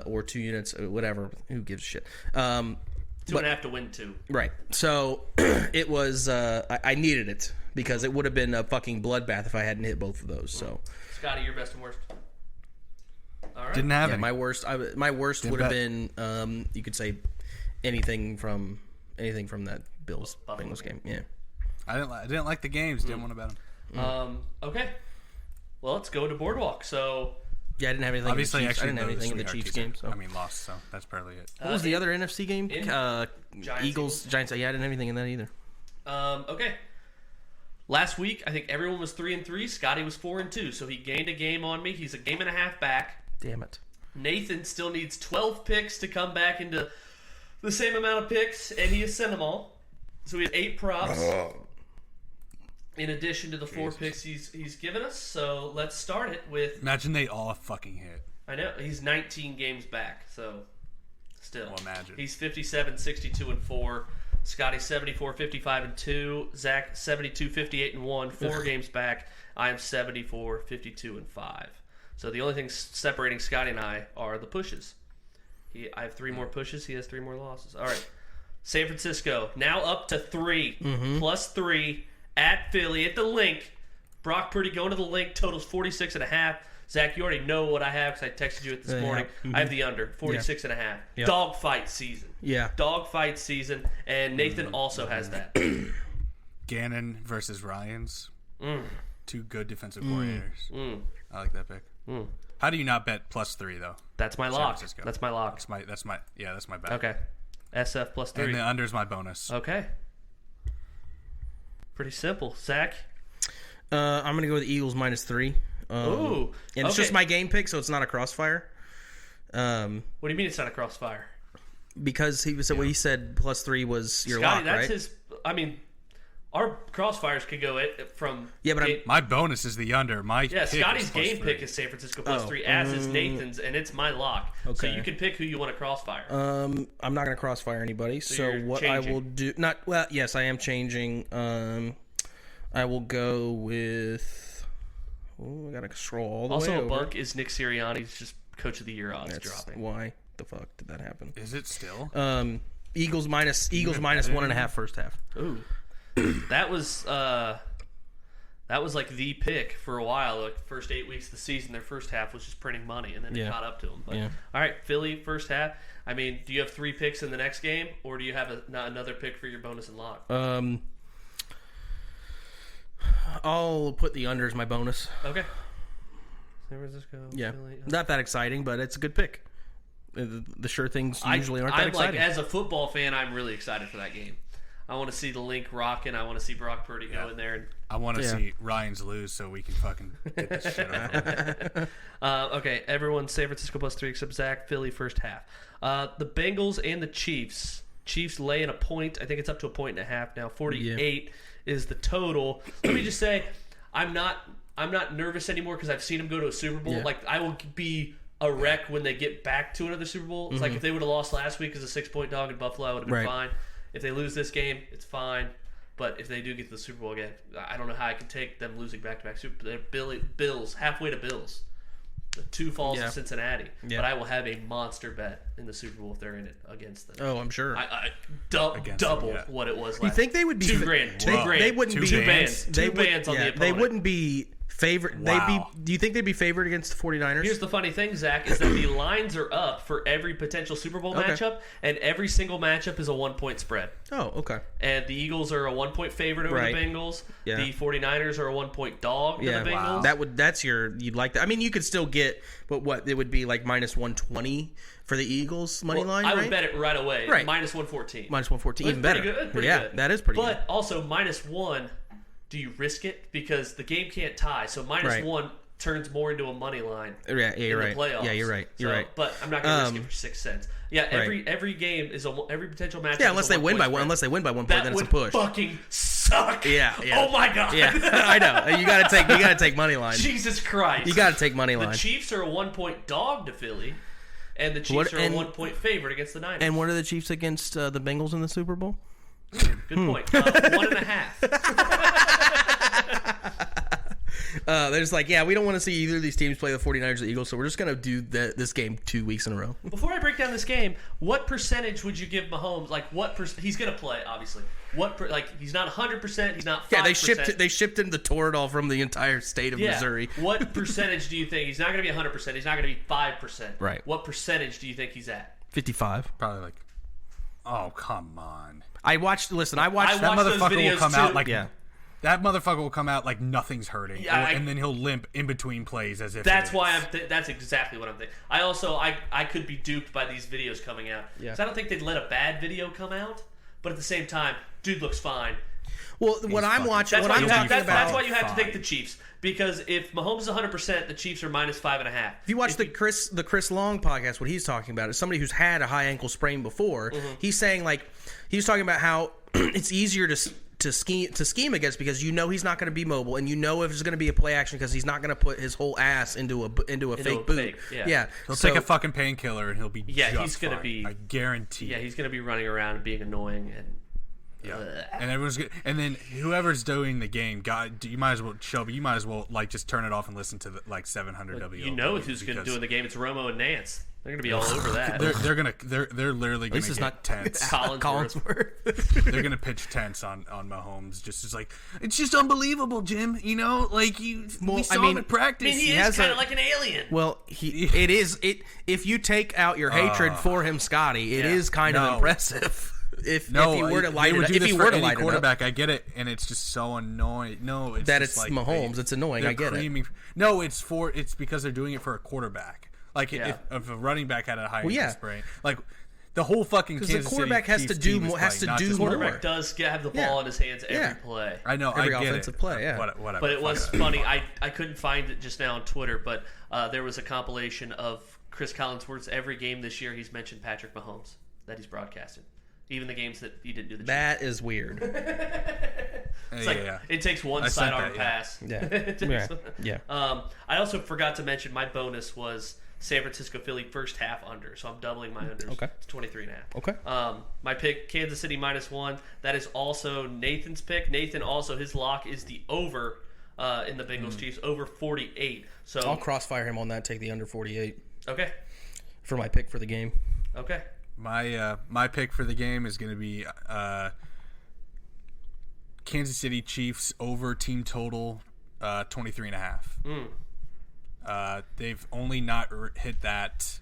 Or 2 units, whatever. Who gives a shit? 2.5 to win 2. Right. So it was. I needed it because it would have been a fucking bloodbath if I hadn't hit both of those. So, Scotty, your best and worst. All right. Didn't have it. My worst. My worst would have been. You could say anything from that Bills Bengals game. Yeah. I didn't like the games. Didn't want to bet them. Okay. Well, let's go to Boardwalk. So. Yeah, I didn't have anything. Obviously, I didn't have anything in the Chiefs game. So. I mean, lost. So that's probably it. What was the other NFC game? Eagles, Giants. Yeah, I didn't have anything in that either. Okay. Last week, I think everyone was 3-3. Scotty was 4-2, so he gained a game on me. He's a game and a half back. Damn it. Nathan still needs 12 picks to come back into the same amount of picks, and he has sent them all. So he has 8 props. In addition to the 4 picks he's given us, so let's start it with. Imagine they all fucking hit. I know he's 19 games back, so still. Well, imagine he's 57, 62-4. Scotty 74, 55-2. Zach 72, 58-1. 4 games back. I am 74, 52-5. So the only thing separating Scotty and I are the pushes. I have 3 more pushes. He has 3 more losses. All right, San Francisco now up to 3 +3. At Philly, at the Link. Brock Purdy going to the Link, totals 46.5. Zach, you already know what I have because I texted you it this morning. I have the under 46.5. Yep. Dogfight season. Yeah. Dogfight season, and Nathan also has that. Gannon versus Ryans. Two good defensive coordinators. I like that pick. How do you not bet +3 though? That's my lock. Francisco. That's my lock. That's my bet. Okay. SF +3. And the under is my bonus. Okay. Pretty simple. Zach? I'm gonna go with the Eagles -3. Ooh. And it's just my game pick, so it's not a crossfire. What do you mean it's not a crossfire? Because he said what he said +3 was your Scotty, lock, that's right? his. I mean, our crossfires could go from. Yeah, but My bonus is the under. My Yeah, pick Scotty's is game +3. pick is San Francisco +3, as is Nathan's, and it's my lock. So Okay. you can pick who you want to crossfire. I'm not gonna crossfire anybody. So you're what changing. I will do, yes, I am changing. I will go with. Oh, I gotta scroll all the way Also, a over. bunk is Nick Sirianni's just Coach of the Year odds That's dropping. why the fuck did that happen? Is it still? Eagles minus 1.5 first half. Ooh, that was like the pick for a while. Like first 8 weeks of the season, their first half was just printing money, and then it Yeah. caught up to them. But, Yeah. All right, Philly first half. I mean, do you have 3 picks in the next game, or do you have another pick for your bonus and lock? I'll put the under as my bonus. Okay. San Francisco. Yeah, Philly. not that exciting, but it's a good pick. The sure things usually aren't that I'm exciting. like, as a football fan, I'm really excited for that game. I want to see the link rocking. I want to see Brock Purdy go in there. And, I want to see Ryans lose so we can fucking get this shit over with. okay, everyone, San Francisco +3 except Zach. Philly first half. The Bengals and the Chiefs. Chiefs laying a point. I think it's up to a 1.5 now. 48 is the total. Let me just say, I'm not nervous anymore because I've seen them go to a Super Bowl. Yeah. Like, I will be a wreck when they get back to another Super Bowl. It's like if they would have lost last week as a 6-point dog in Buffalo, I would have been fine. If they lose this game, it's fine. But if they do get to the Super Bowl again, I don't know how I can take them losing back-to-back Super Bowl. They're Bills, halfway to Bills. 2 falls to Cincinnati. Yeah. But I will have a monster bet in the Super Bowl if they're in it against them. Oh, I'm sure. Double what it was last You think they would be $2,000. They, $2,000. they wouldn't be Two bands. They Two bands on the opponent. They wouldn't be favored. Wow. Do you think they'd be favored against the 49ers? Here's the funny thing, Zach, is that the lines are up for every potential Super Bowl matchup, and every single matchup is a 1-point spread. Oh, okay. And the Eagles are a 1-point favorite over Right. the Bengals. Yeah. The 49ers are a 1-point dog to the Bengals. That's you'd like that. I mean, you could still get, but what it would be like -120 for the Eagles money line. I right? would bet it right away. Right. -114. -114, even That's better. pretty good. Pretty yeah, good. that is pretty But good. also -1, do you risk it? Because the game can't tie. So -1 turns more into a money line. Yeah, you're in right. The playoffs. Yeah, you're right. You're right. But I'm not going to risk it for 6 cents. Yeah, every game is every potential match. Yeah, unless they win by one. Unless they win by 1 point, that then it's a would push. fucking suck. Yeah. Oh my god. Yeah, I know. You gotta take money line. Jesus Christ. You gotta take money line. The Chiefs are a 1-point dog to Philly, and the Chiefs are a 1-point favorite against the Niners. And what are the Chiefs against the Bengals in the Super Bowl? Good point. 1.5. There's like, we don't want to see either of these teams play the 49ers or the Eagles, so we're just going to do this game 2 weeks in a row. Before I break down this game, what percentage would you give Mahomes? Like, he's going to play, obviously. He's not 100%, he's not 5%. Yeah, they shipped him the Toradol from the entire state of Missouri. What percentage do you think? He's not going to be 100%, he's not going to be 5%. Right. What percentage do you think he's at? 55. Probably like, oh, come on. I watched those That motherfucker will videos come too. out like... Yeah. That motherfucker will come out like nothing's hurting, Yeah, and then he'll limp in between plays as if. That's it is. why that's exactly what I'm thinking. I also I could be duped by these videos coming out. Yeah. 'Cause I don't think they'd let a bad video come out, but at the same time, dude looks fine. Well, what I'm watching, That's what why I'm you have, talking that's about. why you have to fine. take the Chiefs, because if Mahomes is 100%, the Chiefs are -5.5. If you watch the Chris Long podcast, what he's talking about is somebody who's had a high ankle sprain before. He's saying he was talking about how it's easier to scheme against because he's not going to be mobile, and if there's going to be a play action because he's not going to put his whole ass into a fake boot. He'll take a fucking painkiller and he'll be he's just gonna fine. be. I guarantee. Yeah, he's gonna be running around and being annoying and. And everyone's good. And then whoever's doing the game, God, you might as well, Shelby, you might as well just turn it off and listen to 700 W. You know who's going to do in the game? It's Romo and Nance. They're gonna be all over that. They're literally gonna This is get not tense. Collinsworth. They're gonna pitch tense on Mahomes. Just as like, it's just unbelievable, Jim. You know, like we saw him at practice. I mean, he is kind of like an alien. Well, it is. If you take out your hatred for him, Scotty, it is kind of impressive. If he were to light it up, if he were to light quarterback, I get it, and it's just so annoying. No, it's that just it's like Mahomes. It's annoying. I get it. No, it's because they're doing it for a quarterback. Like if a running back had a high ankle sprain, like the whole fucking Kansas the quarterback City has to do more. The quarterback does have the ball in his hands every play. I know. Every I get offensive it. play. Yeah. Whatever. But it was funny. I couldn't find it just now on Twitter, but there was a compilation of Chris Collinsworth's every game this year. He's mentioned Patrick Mahomes that he's broadcasted, even the games that he didn't do the. That is weird. It's it takes one sidearm pass. Yeah. I also forgot to mention my bonus was San Francisco Philly first half under, so I'm doubling my unders. Okay. It's 23.5. Okay. My pick, Kansas City -1. That is also Nathan's pick. Nathan also, his lock is the over in the Bengals Chiefs, over 48. So I'll crossfire him on that. Take the under 48. Okay. For my pick for the game. Okay. My pick for the game is going to be Kansas City Chiefs over team total 23.5. They've only not hit that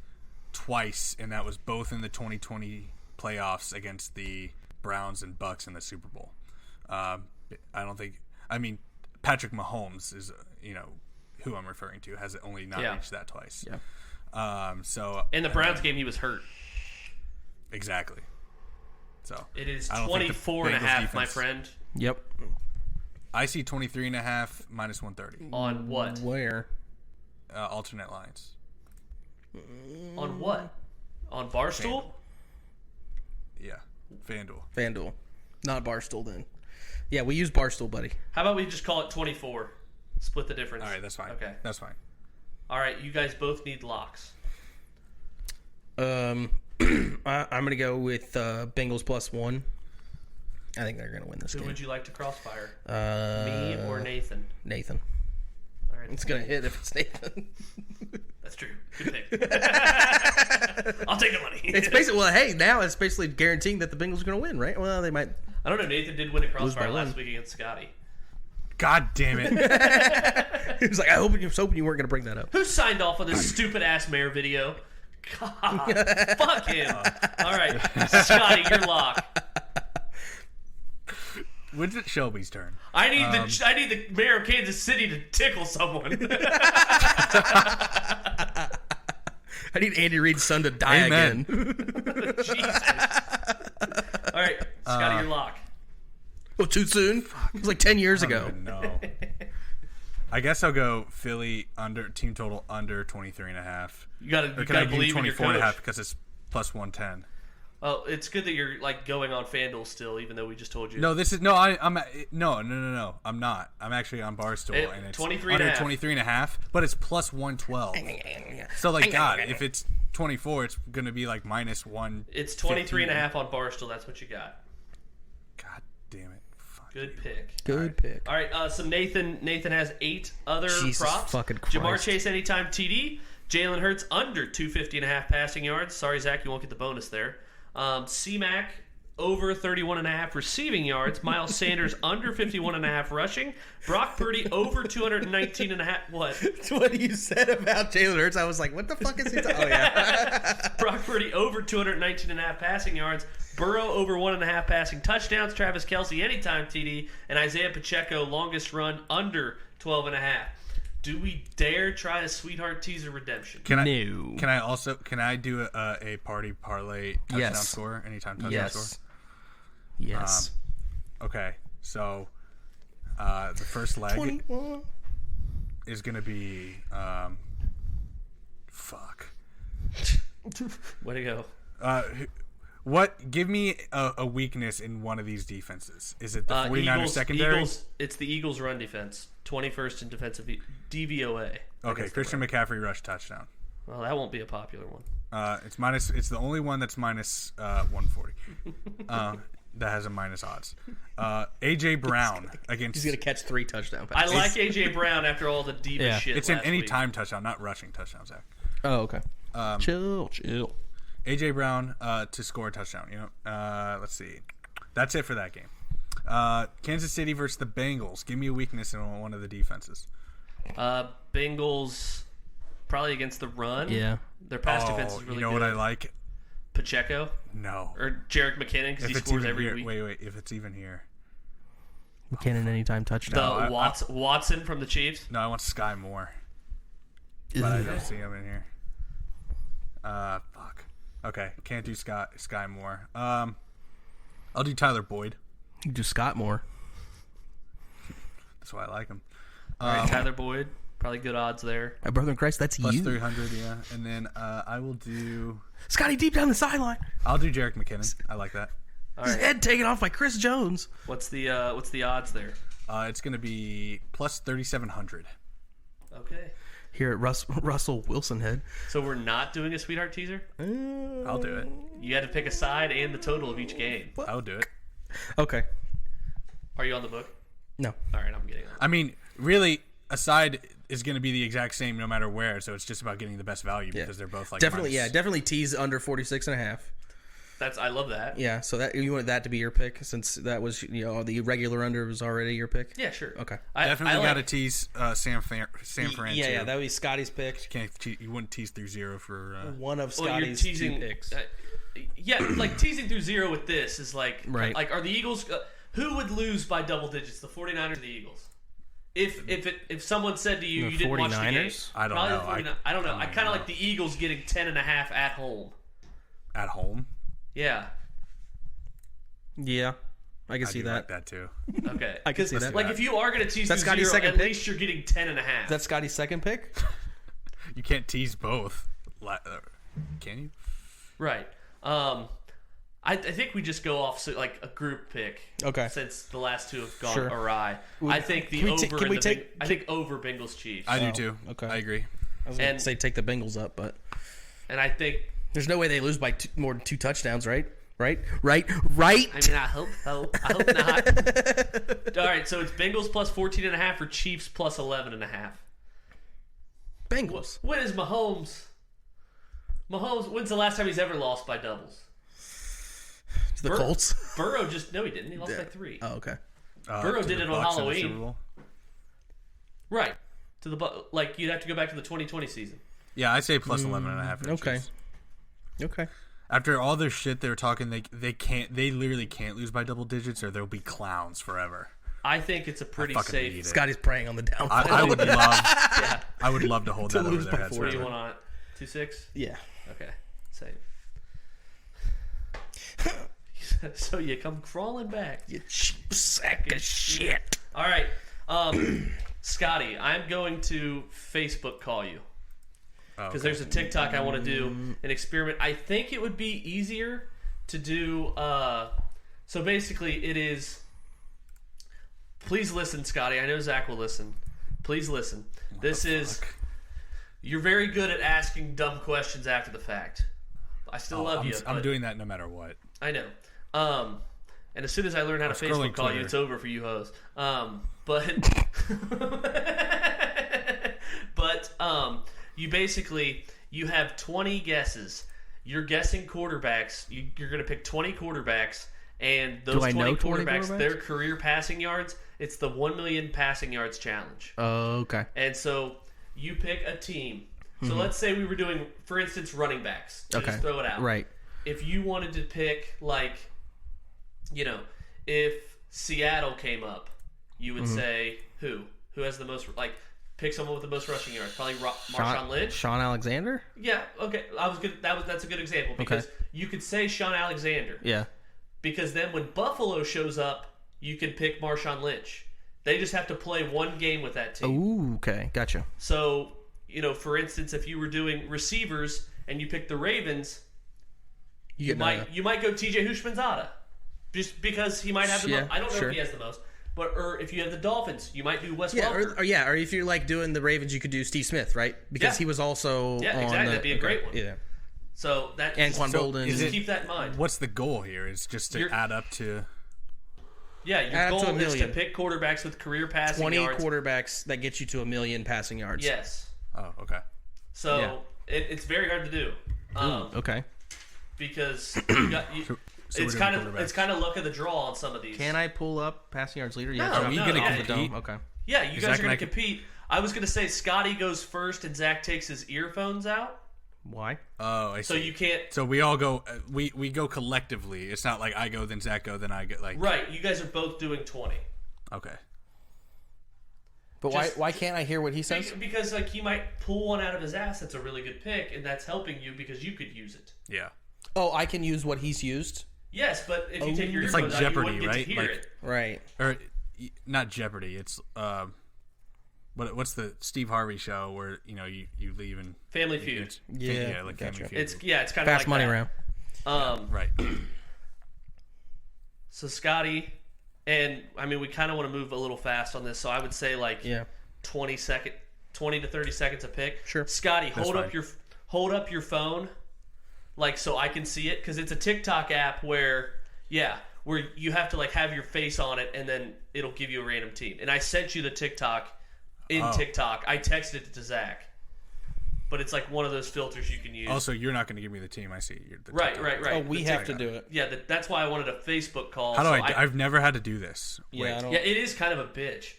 twice, and that was both in the 2020 playoffs against the Browns and Bucks in the Super Bowl. Patrick Mahomes is who I'm referring to, has only not reached that twice. Yeah. So in the Browns game, he was hurt. Exactly. So it is 24.5, my friend. Yep. I see 23.5 -130. On what? Where? Alternate lines. On what? On Barstool? FanDuel. Yeah. FanDuel. Not Barstool then. Yeah, we use Barstool, buddy. How about we just call it 24? Split the difference. All right, that's fine. Okay. That's fine. All right, you guys both need locks. I'm going to go with Bengals +1. I think they're going to win this game. Who would you like to crossfire? Me or Nathan? Nathan. All right. It's going to hit if it's Nathan. That's true. Good pick. I'll take the money. It's basically, now it's basically guaranteeing that the Bengals are going to win, right? Well, they might. I don't know. Nathan did win a crossfire last week against Scotty. God damn it. He was like, I was hoping you weren't going to bring that up. Who signed off on this stupid-ass mayor video? God, fuck him. All right, Scotty, your lock. When's it Shelby's turn? I need the mayor of Kansas City to tickle someone. I need Andy Reid's son to die again. Jesus. All right, Scotty, your lock. Well, too soon? It was like 10 years ago. No. I guess I'll go Philly team total under 23.5. You gotta believe in your coach. 24.5 because it's +110. Oh, it's good that you're going on FanDuel still, even though we just told you. No, this is no. I'm no. I'm not. I'm actually on Barstool, and it's 23.5, but it's +112. So God, if it's 24, it's gonna be like -1. It's 23.5 on Barstool. That's what you got. God damn it. Fuck. Good pick. Good pick. All right, so Nathan has 8 other props. Fucking Christ. Jamar Chase anytime TD. Jalen Hurts under 250.5 passing yards. Sorry, Zach, you won't get the bonus there. C-Mac over 31.5 receiving yards. Miles Sanders under 51.5 rushing. Brock Purdy over 219.5. What? That's what you said about Jalen Hurts. I was like, what the fuck is he talking? Oh, yeah. Brock Purdy over 219.5 passing yards. Burrow over 1.5 passing touchdowns. Travis Kelce anytime TD. And Isaiah Pacheco longest run under 12.5. Do we dare try a sweetheart teaser redemption? Can I do a party parlay touchdown score? Anytime touchdown score? Yes. Okay. So the first leg 21. is going to be fuck. Way to go. Give me a weakness in one of these defenses. Is it the 49ers secondary? It's the Eagles run defense. 21st in defensive DVOA. Okay, Christian McCaffrey rush touchdown. Well, that won't be a popular one. It's the only one that's minus 140. That has a minus odds. AJ Brown against. He's gonna catch 3 touchdown passes. I like AJ AJ Brown after all the diva shit. It's an anytime touchdown, not rushing touchdown, Zach. Oh, okay. Chill. AJ Brown to score a touchdown. Let's see. That's it for that game. Kansas City versus the Bengals. Give me a weakness in one of the defenses. Bengals probably against the run. Yeah. Their pass defense is really good. You know what I like? Pacheco No. or Jarek McKinnon because he If it's scores even every here, week. wait. If it's even here. McKinnon anytime touchdown. Watson from the Chiefs. No, I want Sky Moore. But I don't see him in here. Fuck. Okay, can't do Sky Moore. I'll do Tyler Boyd. You do Scott Moore. That's why I like him. All right, Tyler Boyd. Probably good odds there. My brother in Christ, that's Plus you. 300, yeah. And then I will do... Scotty deep down the sideline. I'll do Jarek McKinnon. I like that. All His right. head taken off by Chris Jones. What's the odds there? It's going to be plus 3,700. Okay. Here at Russell Wilson head. So we're not doing a sweetheart teaser? I'll do it. You had to pick a side and the total of each game. I'll do it. Okay. Are you on the book? No. All right, I'm getting on. I mean, really, a side is going to be the exact same no matter where, so it's just about getting the best value because they're both like Definitely tease under 46.5. I love that. Yeah, so that you wanted that to be your pick since that was the regular under was already your pick. Yeah, sure. Okay. Definitely got to tease San Fran too. Yeah, that would be Scotty's pick. You wouldn't tease through zero for One of Well, you're Scotty's teasing, two picks. like teasing through zero with this is like, Right. like are the Eagles? Who would lose by double digits? The 49ers or the Eagles? If someone said to you, The you didn't watch the game, 49ers? I don't probably know. the 49 I don't know. I kind of like the Eagles getting 10.5 at home. at home. Yeah. Yeah, I can I see do that. like that too. Okay. I can see that. Like if you are going to tease That's through Scotty's zero, second at pick? least you're getting 10.5. That's Scotty's second pick. You can't tease both. Can you? Right. I think we just go off like a group pick. Okay. Since the last two have gone Sure. awry, I think the can we over. ta- can we take- I think over Bengals Chiefs. I do too. okay. I agree. I was going And- to say take the Bengals up, but and I think. there's no way they lose by more than 2 touchdowns, right? Right? I mean, I hope not. All right, so it's Bengals plus 14.5 or Chiefs plus 11.5. Bengals. When is Mahomes? When's the last time he's ever lost by doubles? The Colts. Burrow he didn't. He lost by 3. Oh, okay. Burrow To did the it on Bucs in the Halloween. Super Bowl. Right. To the like you'd have to go back to the 2020 season. Yeah, I say plus 11.5. for the Okay. Chiefs. Okay. After all their shit they were talking, they literally can't lose by double digits, or they'll be clowns forever. I think it's a pretty fucking safe. need it. Scotty's praying on the downfall. I would love. Yeah. I would love to hold that over lose their by heads 40 forever. one on it. 2-6. Yeah. Okay. Save. So you come crawling back. You cheap sack of shit. All right. Scotty, I'm going to Facebook call you. Because there's a TikTok I want to do, an experiment. I think it would be easier to do. So basically, it is. Please listen, Scotty. I know Zach will listen. Please listen. This is. You're very good at asking dumb questions after the fact. I still love you. I'm but doing that no matter what. I know. And as soon as I learn how to scrolling Facebook call you, Twitter. it's over for you hoes. But you basically you have 20 guesses. You're guessing quarterbacks. You're going to pick 20 quarterbacks, and those Do I 20 know 20 quarterbacks, quarterbacks? their career passing yards. It's the 1 million passing yards challenge. Okay. And so you pick a team. So let's say we were doing, for instance, running backs. So Okay. Just throw it out. Right. If you wanted to pick, like, if Seattle came up, you would say who? Who has the most, like, pick someone with the most rushing yards. Probably Marshawn Lynch. Sean Alexander? Yeah, okay. I was good. That's a good example because you could say Sean Alexander. Yeah. Because then when Buffalo shows up, you can pick Marshawn Lynch. They just have to play one game with that team. Ooh, okay. Gotcha. So, for instance, if you were doing receivers and you picked the Ravens, you might go TJ Hushmanzada, just because he might have the most. I don't know if he has the most, but or if you have the Dolphins, you might do Wes Welker. Or if you're like doing the Ravens, you could do Steve Smith, right? Because he was also exactly. That'd be a great one. Yeah. So that Anquan so Bolden. Just keep that in mind. What's the goal here? Is just to add up to. Yeah, your add up to goal $1 is to million. pick quarterbacks with career passing 20 yards. quarterbacks that get you to 1 million passing yards. Yes. Oh, okay. So Yeah. It's very hard to do. Okay. Because you got So it's we're kind doing of quarterbacks. luck of the draw on some of these. Can I pull up passing yards leader? Yeah. No, Are we gonna no. off the compete? dome? Okay. Yeah, you guys Zach are going and to I compete. I was going to say Scotty goes first and Zach takes his earphones out. Why? Oh, I see. So you can't. So we all go. We go collectively. It's not like I go, then Zach go, then I go. Like Right, you guys are both doing 20. Okay. But Just- why can't I hear what he says? Because like he might pull one out of his ass that's a really good pick, and that's helping you because you could use it. Yeah. Oh, I can use what he's used. Yes, but if you take your It's like earphones out, Jeopardy, you wouldn't get right? to hear Like- it. Right. Or not Jeopardy. It's what's the Steve Harvey show where you leave and Family Feud. Yeah, like gotcha. Family Feud. It's kind of Fast like money that. round. Right. So Scotty, and I mean we kind of want to move a little fast on this, so I would say like Yeah. 20 to 30 seconds a pick. Sure. Scotty, hold fine. up your phone, like so I can see it, because it's a TikTok app where you have to like have your face on it, and then it'll give you a random team. And I sent you the TikTok in TikTok. I texted it to Zach, but it's like one of those filters you can use. Also, you're not going to give me the team. I see. Right. Oh, we The have to TikTok. do it. Yeah, that's why I wanted a Facebook call. How do so I've never had to do this. Yeah, Wait. I don't. Yeah, it is kind of a bitch.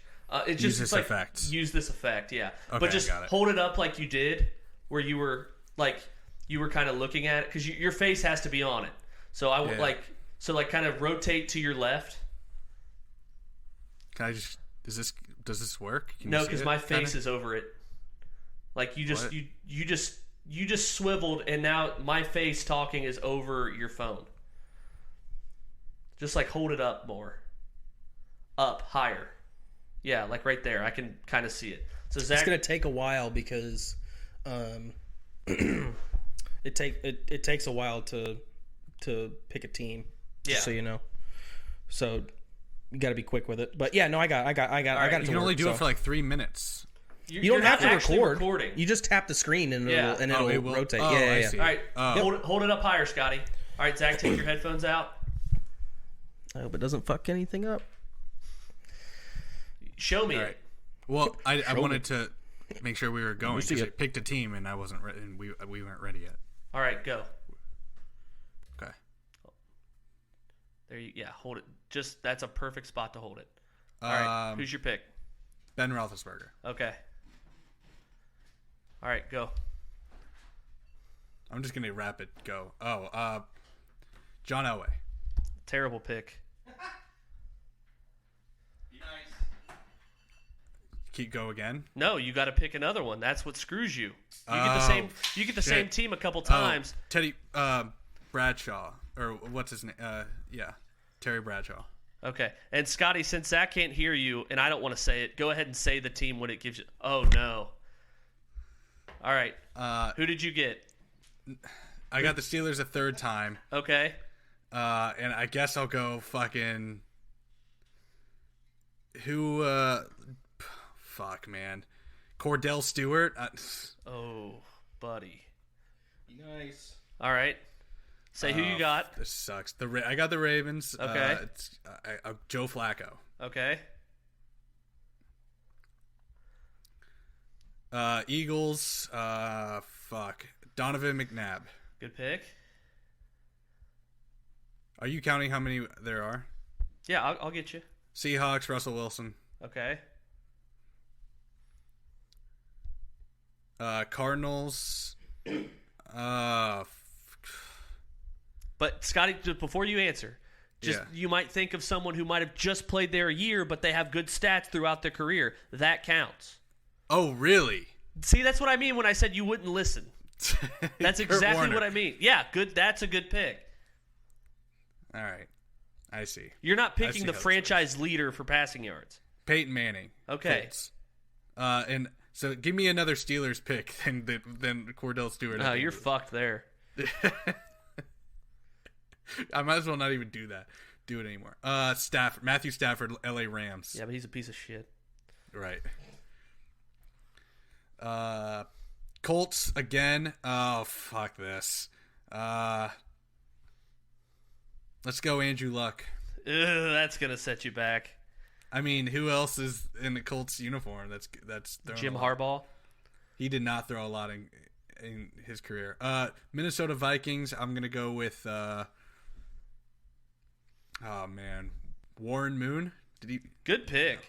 It's Use just this it's like effect. use this effect, yeah. Okay, But just got it. hold it up like you did, where you were kind of looking at it, because your face has to be on it. So I would Yeah. kind of rotate to your left. Can I just? Does this work? Can you No, see because it, my face kinda? is over it. Like you just What? you just swiveled, and now my face talking is over your phone. Just like hold it up more, up higher. Yeah, like right there. I can kind of see it. So Zach, It's gonna take a while because it takes a while to pick a team. Just Yeah. so you know. So you got to be quick with it. But yeah, no, I got it. right, To You can work, only do so. it for like 3 minutes. You don't have to actually record. recording. You just tap the screen and Yeah. it'll it will- rotate. oh, yeah, I yeah. see. All right, Oh. hold it up higher, Scotty. All right, Zach, take your headphones out. I hope it doesn't fuck anything up. Show me. All right. Well, I wanted to make sure we were going see because I it. picked a team and I wasn't ready, and we weren't ready yet. All right, go. Okay. There you. Yeah, hold it. Just that's a perfect spot to hold it. All right, who's your pick? Ben Roethlisberger. Okay. All right, go. I'm just gonna rapid go. Oh, John Elway. Terrible pick. Keep go again. No, you got to pick another one. That's what screws you. You get the Oh, same. You get the same shit. team a couple times. Oh, Teddy Bradshaw, or what's his name? Yeah, Terry Bradshaw. Okay. And Scotty, since Zach can't hear you, and I don't want to say it, go ahead and say the team when it gives you. Oh no. All right. Who did you get? I got the Steelers a third time, Okay. and I guess I'll go fucking. Who? Fuck, man. Cordell Stewart. Oh, buddy. Nice. All right. Say who you got. This sucks. I got the Ravens. Okay. It's Joe Flacco. Okay. Eagles. Fuck. Donovan McNabb. Good pick. Are you counting how many there are? Yeah, I'll get you. Seahawks. Russell Wilson. Okay. Cardinals. But Scotty, just before you answer, Yeah. you might think of someone who might have just played there a year, but they have good stats throughout their career. That counts. Oh, really? See, that's what I mean when I said you wouldn't listen. That's Kurt exactly Warner. what I mean. Yeah, good. That's a good pick. All right. I see. You're not see picking the how this franchise leader for passing yards. Peyton Manning. Okay. Colts. And so give me another Steelers pick than Cordell Stewart. Oh, you're fucked there. I might as well not even do it anymore. Matthew Stafford, LA Rams. Yeah, but he's a piece of shit. Right. Colts again. Oh, fuck this. Let's go Andrew Luck. Ugh, that's gonna set you back. I mean, who else is in the Colts uniform? That's Jim a lot. Harbaugh. He did not throw a lot in his career. Minnesota Vikings. I'm gonna go with. Oh man, Warren Moon. Did he? Good pick.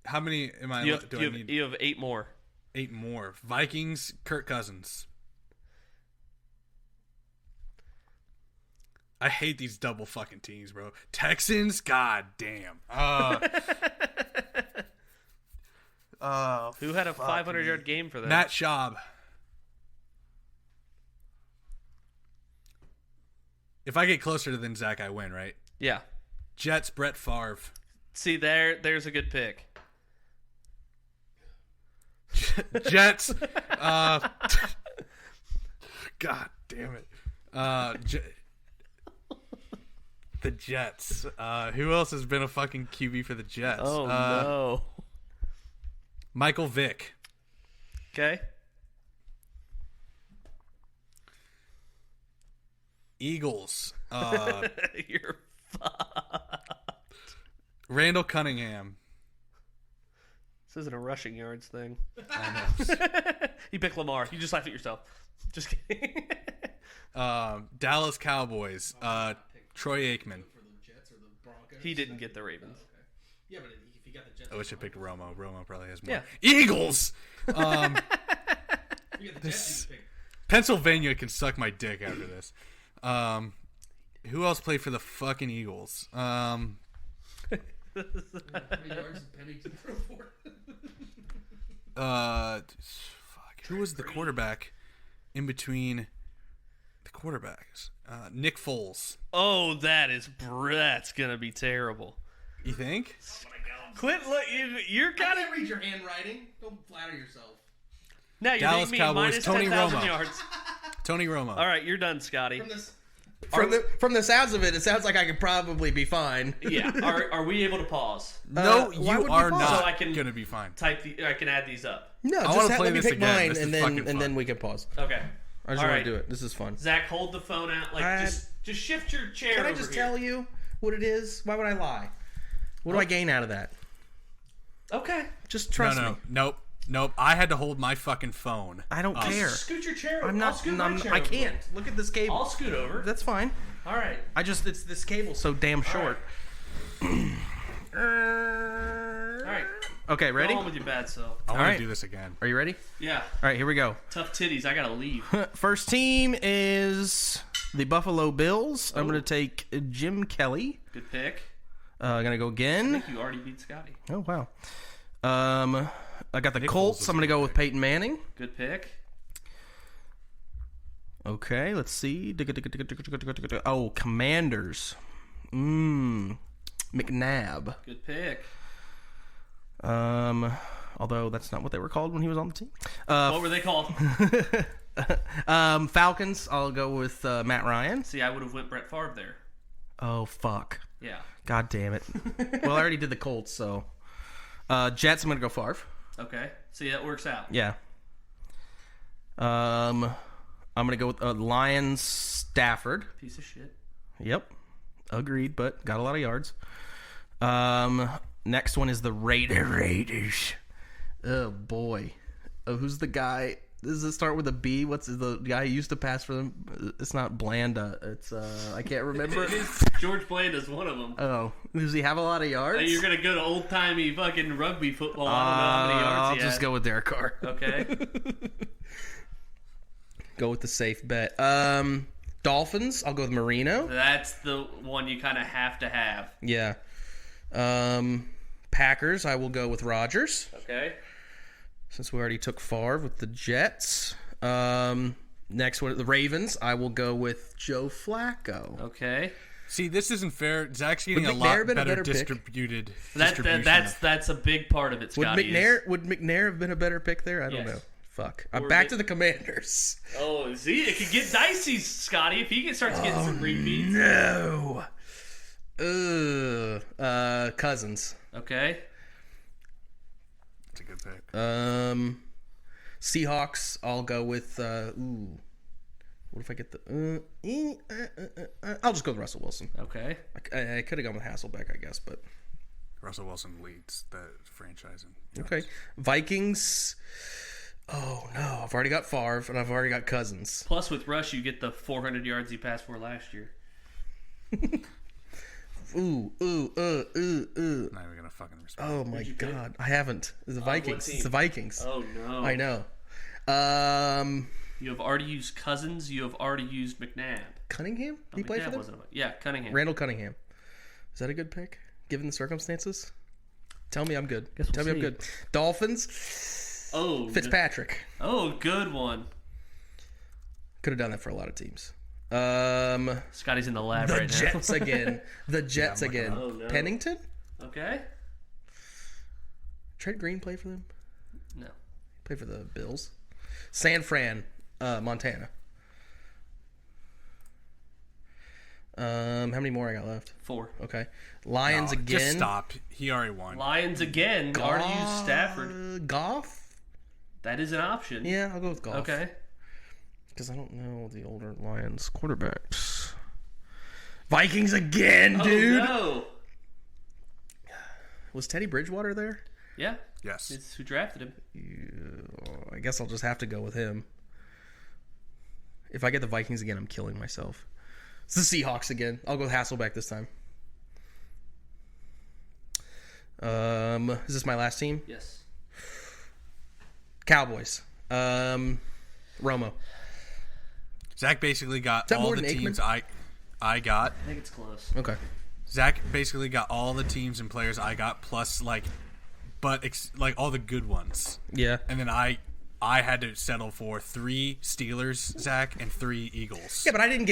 How many am I? You have, do you I have, need? you have 8 more. 8 more. Vikings. Kirk Cousins. I hate these double fucking teams, bro. Texans. God damn. Who had a 500-yard game for them? Matt Schaub. If I get closer than Zach, I win, right? Yeah. Jets. Brett Favre. See, there's a good pick. Jets. God damn it. The Jets. Who else has been a fucking QB for the Jets? Oh, no. Michael Vick. Okay. Eagles. You're Randall Cunningham. This isn't a rushing yards thing. I You pick Lamar. You just laugh at yourself. Just kidding. know. Dallas Cowboys. Troy Aikman. For the Jets or the Broncos? He didn't get the Ravens. Yeah, but if you got the Jets, I wish I picked Romo. Romo probably has more. Yeah. Eagles. you got the Jets, you can Pennsylvania can suck my dick after this. Who else played for the fucking Eagles? pick. How many yards did Pennington throw for? Fuck. Who was the quarterback in between the quarterbacks? Nick Foles. Oh, that's gonna be terrible. You think? Quit. Look, you're I kind of can't read your handwriting. Don't flatter yourself. now. You're Dallas making me Cowboys, minus Tony 10,000 Romo. yards. Tony Romo. All right, you're done, Scotty. From the sounds of it, it sounds like I could probably be fine. Yeah. Are we able to pause? No, why you would we are pause? not So I can- gonna be fine. I can add these up. No, wanna just play let me this pick again. mine This is and fucking then fun. we can pause. Okay. I just All want right. to do it. This is fun. Zach, hold the phone out. Like I- just shift your chair. Can I over just here. tell you what it is? Why would I lie? What do I gain out of that? Okay. Just trust me. Nope. I had to hold my fucking phone. I don't care. Scoot your chair. I'm I'll not. scoot my chair I over. can't. Look at this cable. I'll scoot over. That's fine. All right. It's this cable's so damn short. All right. Okay, Go ready? on with your bad self. I want All right. to do this again. Are you ready? Yeah. All right, here we go. Tough titties. I gotta leave. First team is the Buffalo Bills. I'm going to take Jim Kelly. Good pick. I'm going to go I again. think you already beat Scotty. Oh, wow. I got the Nick Foles Colts. is I'm going to a go good with Peyton Manning. Good pick. Okay, let's see. Oh, Commanders. McNabb. Good pick. Although that's not what they were called when he was on the team. What were they called? Falcons. I'll go with Matt Ryan. See, I would have went Brett Favre there. Oh, fuck. Yeah. God damn it. Well, I already did the Colts, so. Jets, I'm going to go Favre. Okay. See, that works out. Yeah. I'm going to go with Lions Stafford. Piece of shit. Yep. Agreed, but got a lot of yards. Next one is the Raiders. Oh, boy. Who's the guy? Does it start with a B? What's the guy who used to pass for them? It's not Blanda. It's, I can't remember. George Blanda's one of them. Oh, does he have a lot of yards? You're gonna go to old timey fucking rugby football. I don't know how many yards I'll he just had. go with Derek Carr. Okay. Go with the safe bet. Dolphins. I'll go with Marino. That's the one you kind of have to have. Yeah. Packers. I will go with Rodgers. Okay. Since we already took Favre with the Jets. Next one, the Ravens. I will go with Joe Flacco. Okay. See, this isn't fair. Zach's getting a Would lot McNair been a better better pick? distributed. That's a big part of it, Would Scotty. McNair have been a better pick there? I don't Yes. know. Fuck. I'm Or back Vic- to the Commanders. Oh, see, it could get dicey, Scotty, if he starts getting some repeats. No. Cousins. Okay. That's a good pick. Seahawks. I'll go with. What if I get the? I'll just go with Russell Wilson. Okay. I could have gone with Hasselbeck, I guess, but Russell Wilson leads the franchise. okay. Vikings. Oh no, I've already got Favre and I've already got Cousins. Plus, with Rush, you get the 400 yards he passed for last year. Ooh. Not even gonna fucking respond. Oh my you pick? god, I haven't. It's the Vikings. team? It's the Vikings. Oh no! I know. You have already used Cousins. You have already used McNabb. Cunningham? He played McNabb for them. wasn't yeah, Cunningham. Randall Cunningham. Is that a good pick given the circumstances? Tell me I'm good. Guess we'll Tell me I'm see. good. Dolphins. Oh, Fitzpatrick. Oh, good one. Could have done that for a lot of teams. Scotty's in the lab The right Jets again. The Jets again. Oh, no. Pennington? now. Okay. Trent Green play for them? No. Play for the Bills. San Fran, Montana. How many more I got left? 4. Okay. Lions No, again. Just stop. He already won. Lions again. Already used Stafford. Goff? That is an option. Yeah, I'll go with Goff. Okay. Because I don't know the older Lions quarterbacks. Vikings again, dude. Oh no. Was Teddy Bridgewater there? Yeah. Yes. It's who drafted him. I guess I'll just have to go with him. If I get the Vikings again, I'm killing myself. It's the Seahawks again. I'll go with Hasselbeck this time. Is this my last team? Yes. Cowboys. Romo. Zach basically got that all more the than teams I got. I think it's close. Okay. Zach basically got all the teams and players I got, plus like all the good ones. Yeah. And then I had to settle for 3 Steelers, Zach, and 3 Eagles. Yeah, but I didn't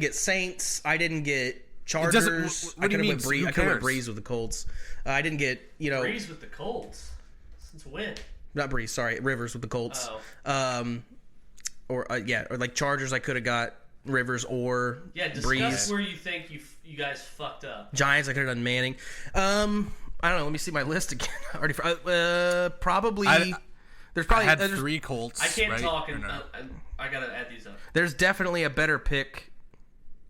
get Saints. I didn't get Chargers. doesn't- what do you mean? Who I could have went cares? Breeze with the Colts. I didn't get Breeze with the Colts. Since when? not Breeze. Sorry, Rivers with the Colts. Oh. Or like Chargers. I could have got Rivers or Yeah, discuss Breeze. where you think you guys fucked up. Giants. I could have done Manning. I don't know. Let me see my list again. Already. Probably. There's I probably had there's, 3 Colts. I can't right? talk, Or and no? I gotta add these up. there's definitely a better pick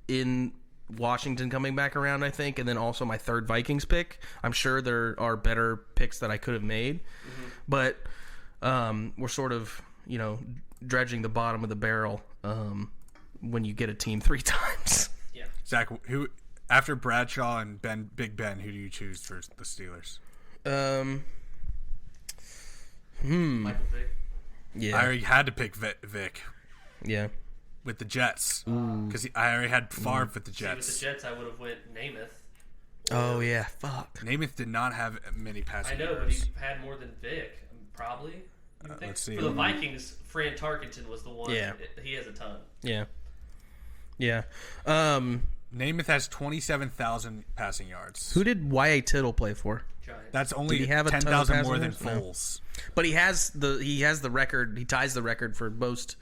in Washington coming back around, I think, and then also my third Vikings pick. I'm sure there are better picks that I could have made, but we're sort of dredging the bottom of the barrel when you get a team 3 times. Yeah. Zach, who after Bradshaw and Big Ben, who do you choose for the Steelers? Michael Vick. Yeah, I already had to pick Vic yeah. with the Jets because I already had Favre with the See, with the Jets. Jets, I would have went Namath. Oh yeah, fuck. Namath did not have many passing I know, but yards. he had more than Vick. Probably. You think? let's see. For the Vikings, Fran Tarkenton was the one. Yeah. He has a ton. Yeah, yeah. Namath has 27,000 passing yards. Who did Y.A. Tittle play for? Giants. That's only Did he have a ton of 10,000 passing more than yards? No. Foles. But he has the record. He ties the record for most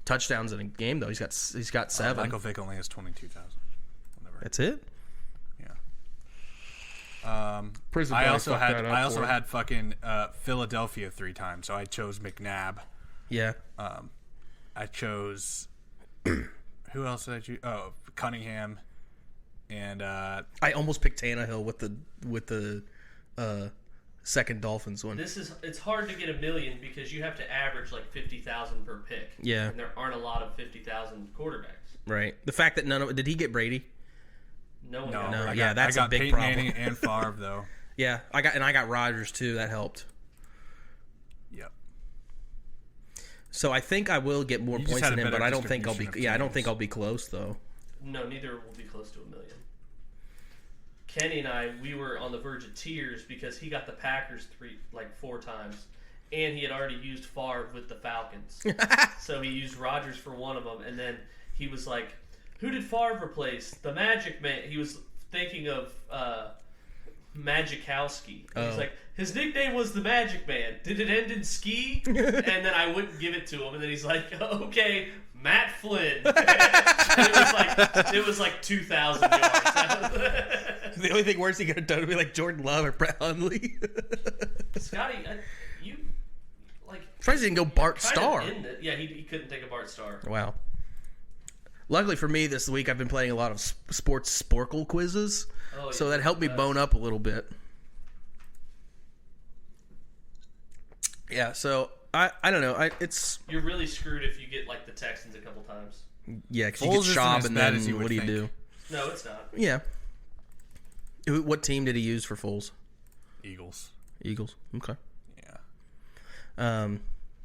touchdowns in a game, though. He's got 7. Michael Vick only has 22,000. Whatever. That's it. Yeah. Prison I probably also fucked that up had for him. had fucking Philadelphia 3 times, so I chose McNabb. Yeah. I chose who else did I choose? Oh, Cunningham, and I almost picked Tannehill with the second Dolphins one. It's hard to get a million because you have to average like 50,000 per pick. Yeah. And there aren't a lot of 50,000 quarterbacks. Right. The fact that did he get Brady? No one no, got No, I yeah, got, that's I a got big Peyton problem. Manning and Favre though. Yeah, I got Rodgers too. That helped. Yep. So I think I will get more You just points had than a him, but better I don't think I'll be. distribution of Yeah, I don't teams. think I'll be close though. No, neither will be close to a million. Kenny and I, we were on the verge of tears because he got the Packers 4 times, and he had already used Favre with the Falcons. So he used Rodgers for one of them, and then he was like, "Who did Favre replace? The Magic Man." He was thinking of Magikowski. He's like, his nickname was the Magic Man. Did it end in ski? And then I wouldn't give it to him, and then he's like, "Okay, Matt Flynn." it was like 2,000 yards. The only thing worse he could have done would be like Jordan Love or Brett Hundley. Scotty, you like Surprised he didn't go Bart kind Starr. of in it. Yeah, he couldn't take a Bart Starr. Wow. Luckily for me, this week I've been playing a lot of sports Sporkle quizzes, Oh, so yeah, that helped me that's- bone up a little bit. Yeah, so I don't know. It's You're really screwed if you get like the Texans a couple times. yeah, because you Foles get isn't Schaub as and bad then as you would what do you think. do? No, it's not. Yeah. What team did he use for Foles? Eagles. Eagles. Okay. Yeah.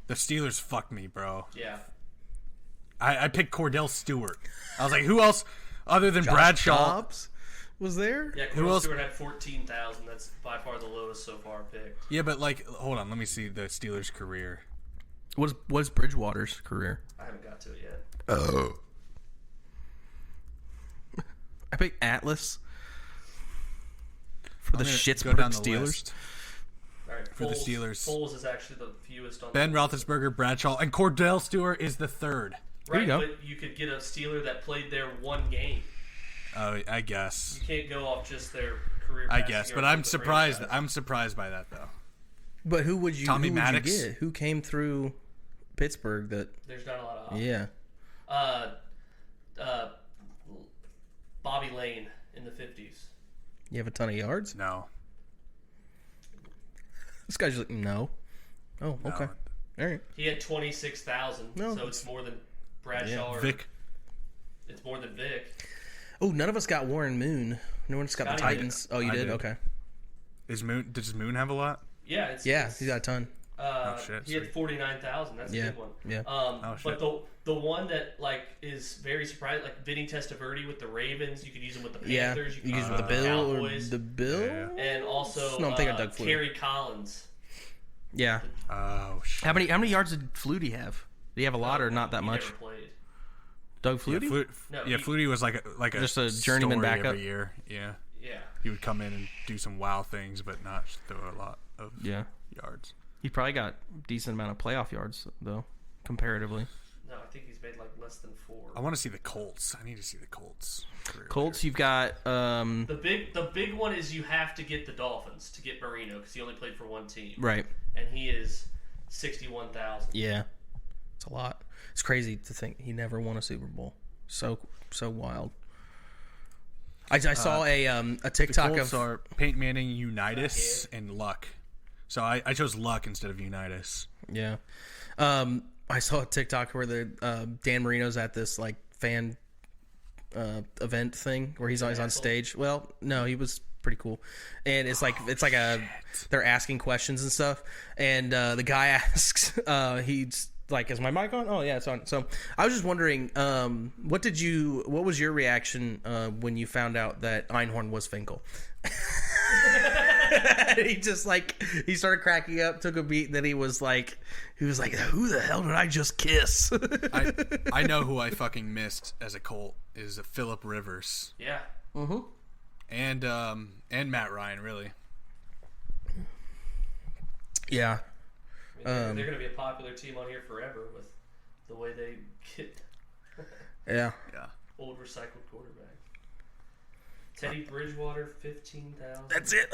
The Steelers fucked me, bro. Yeah. I picked Cordell Stewart. I was like, who else other than Bradshaw? Dobbs was there? Yeah, Who Cordell else- Stewart had 14,000. That's by far the lowest so far picked. Yeah, but like, hold on, let me see the Steelers' career. What's Bridgewater's career? I haven't got to it yet. Oh. I picked Atlas for the I'm gonna shits go down the Steelers. list. All right, For the Steelers. Foles is actually the fewest on Ben the Roethlisberger, Bradshaw, and Cordell Stewart is the third. There Right, you go. but you could get a Steeler that played there one game. Oh, I guess. You can't go off just their career. I passing guess, but yards I'm with the surprised. franchise. I'm surprised by that though. But who would you Tommy who would Maddox? you get? Who came through Pittsburgh that There's not a lot of options. yeah. Bobby Lane in the 50s. You have a ton of yards? No. This guy's just like, no. Oh, No. okay. All right. He had 26,000, No. so it's more than Bradshaw. Or, Vic. It's more than Vic. Oh, none of us got Warren Moon. No one's got the Scotty did. Titans. Oh, you I did? did. Okay. Does Moon have a lot? Yeah, it's Yeah, he's got a ton. shit, he had sweet. 49,000. That's a Yeah, good one. yeah. Oh, shit. But the one that like is very surprising, like Vinny Testaverde with the Ravens, you could use him with the Yeah. Panthers. You could use use with him the with Bill or Cowboys, the Bill? Yeah. and also No, I'm thinking of Doug Flutie. Kerry Collins. Yeah. Oh shit. How many yards did Flutie have? Did he have a lot or not that He much? Never played. Doug Yeah, Flutie? No, yeah, he- Flutie was like a Just a journeyman story backup? every year. Yeah, Yeah. he would come in and do some wow things, but not throw a lot of Yeah. yards. He probably got a decent amount of playoff yards though, comparatively. No, I think he's made like less than 4. I want to see the Colts. I need to see the Colts. career Colts, later. you've got The big one is you have to get the Dolphins to get Marino because he only played for one team, right. and he is 61,000. Yeah. It's a lot. It's crazy to think he never won a Super Bowl. So wild. I saw a The TikTok Colts of are Peyton Manning, Unitas, and Luck. So I chose Luck instead of Unitas. yeah. I saw a TikTok where the Dan Marino's at this like fan event thing where he's always on stage. Well, no, he was pretty cool, and it's like they're asking questions and stuff, and the guy asks, he's like, "Is my mic on?" Oh yeah, it's on. So I was just wondering, what was your reaction when you found out that Einhorn was Finkel? He just he started cracking up, took a beat, and then he was like, "Who the hell did I just kiss?" I know who I fucking missed as a Colt is Phillip Rivers Yeah. and Matt Ryan. Really, Yeah, I mean, they're going to be a popular team on here forever with the way they get yeah. yeah. old recycled quarterback. Teddy Bridgewater, 15,000. That's it.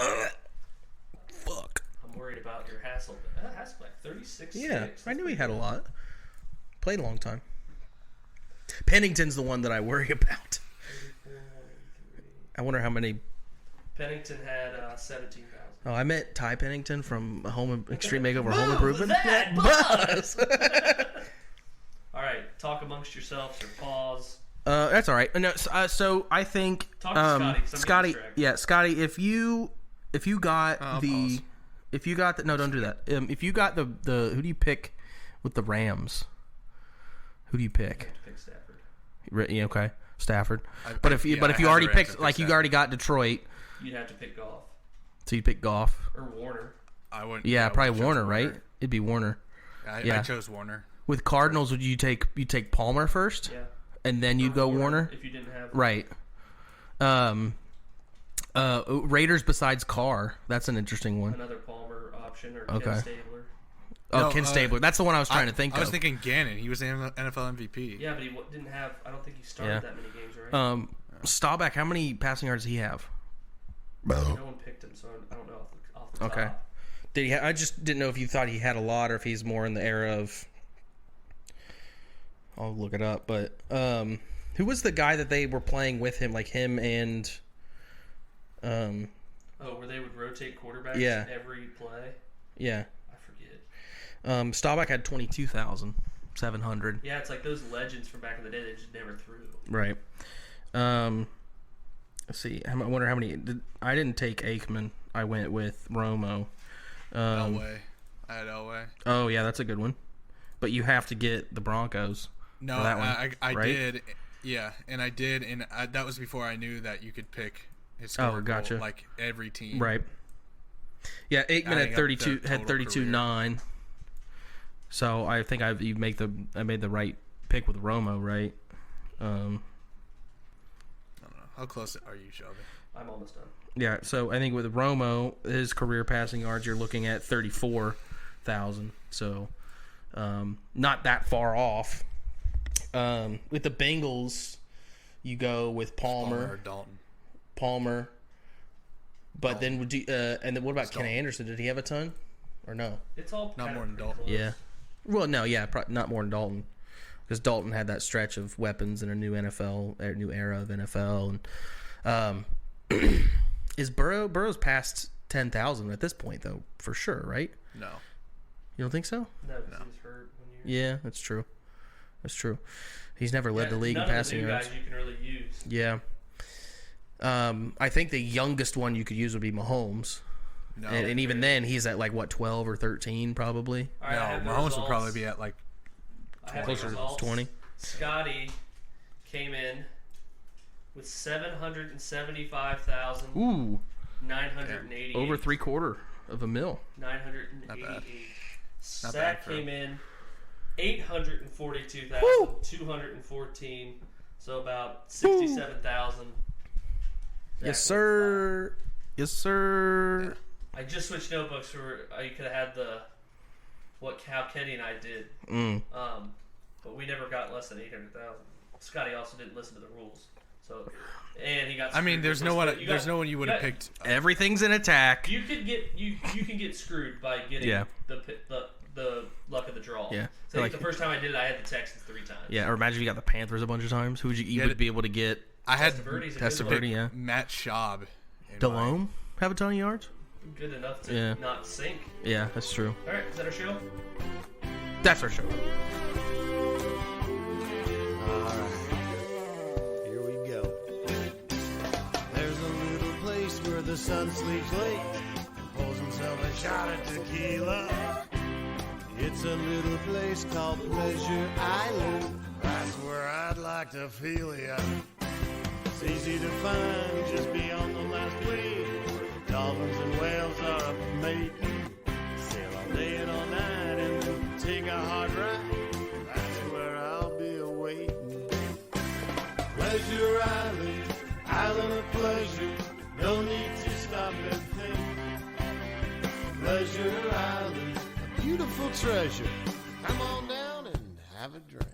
Fuck. I'm worried about your Hasselbeck. Hasselbeck, 36. Yeah, I knew he had a lot. Played a long time. Pennington's the one that I worry about. I wonder how many. Pennington had 17,000. Oh, I met Ty Pennington from Extreme Makeover Home Move Improvement. that Buzz. All right, talk amongst yourselves or pause. That's all right. No, so I think Talk to Scotty, 'cause I'm getting Scotty, distracted. yeah, Scotty. If you got I'll the, pause. if you got the, no, don't do that. If you got the who do you pick with the Rams? Who do you pick? Pick Stafford. Yeah, okay, Stafford. I But if you had already the Rams, picked, I like you Stafford. already got Detroit, You'd have to pick Goff so you pick Goff. or Warner. I wouldn't. Yeah, I probably would've chose Warner, right? It'd be Warner. I Yeah. chose Warner. With Cardinals, would you take Palmer first, Yeah. and then you'd go Warner? If you didn't have Right. Raiders besides Carr. That's an interesting one. another Palmer option or Okay. Ken Stabler. Oh, No, Ken Stabler. That's the one I was trying to think I was of. thinking Gannon. He was the NFL MVP. Yeah, but he didn't have. I don't think he started Yeah. that many games, right? Staubach, how many passing yards does he have? No one picked him, so I don't know off the Okay. top. Did he? I just didn't know if you thought he had a lot or if he's more in the era of. I'll look it up, but who was the guy that they were playing with him? Like him and. Oh, where they would rotate quarterbacks Yeah. every play? Yeah. I forget. Staubach had 22,700. Yeah, it's like those legends from back in the day they just never threw. Right. Let's see. I wonder how many. I didn't take Aikman. I went with Romo. Elway. I had Elway. Oh yeah, that's a good one. But you have to get the Broncos. No, for that one, I right? did. Yeah, and I did, and that was before I knew that you could pick his score gotcha. goal, like every team. Right. Yeah, Aikman Adding had up 32. their Had total 32.9. So I think I made the right pick with Romo, right? I don't know. How close are you, Shelby? I'm almost done. Yeah, so I think with Romo, his career passing yards, you're looking at 34,000. So not that far off. With the Bengals, you go with Palmer or Dalton. Palmer. But then would you, and then what about Ken Dalton. Anderson? Did he have a ton, or no? It's all Not kind more of than pretty Dalton. close. Yeah. Well, no, yeah, not more than Dalton, because Dalton had that stretch of weapons in a new new era of NFL, and is Burrow's past 10,000 at this point though, for sure, right? No. You don't think so? No, because he was hurt 1 year. Yeah, that's true. That's true. He's never led the league in none of passing the new yards. guys you can really use. Yeah. I think the youngest one you could use would be Mahomes. No. And even then, he's at like, what, 12 or 13 probably? All right, I have the Mahomes results. will probably be at like I have the Closer to results. 20. Scotty came in with 775,000. Ooh, 988. over $750,000 of a mil. 988. Not bad Zach for came in 842,214. So about 67,000. Yes, sir. Yes, sir. I just switched notebooks for. You could have had the how Kenny and I did. But we never got less than 800,000. Scotty also didn't listen to the rules. So, and he got. I mean, screwed there's with no one. this, but There's no one you would have got- picked. Everything's an attack. You could get you can get screwed by getting Yeah. the luck of the draw. Yeah. So Like- the first time I did it, I had the Texans 3 times. Yeah, or imagine if you got the Panthers a bunch of times. Who would you would be able to get? I had Testaverde's a to good pick one. Testaverde, yeah. Matt Schaub. in Delhomme have a ton of yards? Good enough to Yeah. not sink. Yeah, that's true. All right, is that our show? That's our show. Here we go. There's a little place where the sun sleeps late and pulls himself a shot of tequila. It's a little place called Pleasure Island. That's where I'd like to feel ya. It's easy to find just beyond the last wave. Dolphins and whales are a mating. Sail all day and all night and then take a hard ride. That's where I'll be awaiting. Pleasure Island, island of pleasure. No need to stop and think. Pleasure Island, a beautiful treasure. Come on down and have a drink.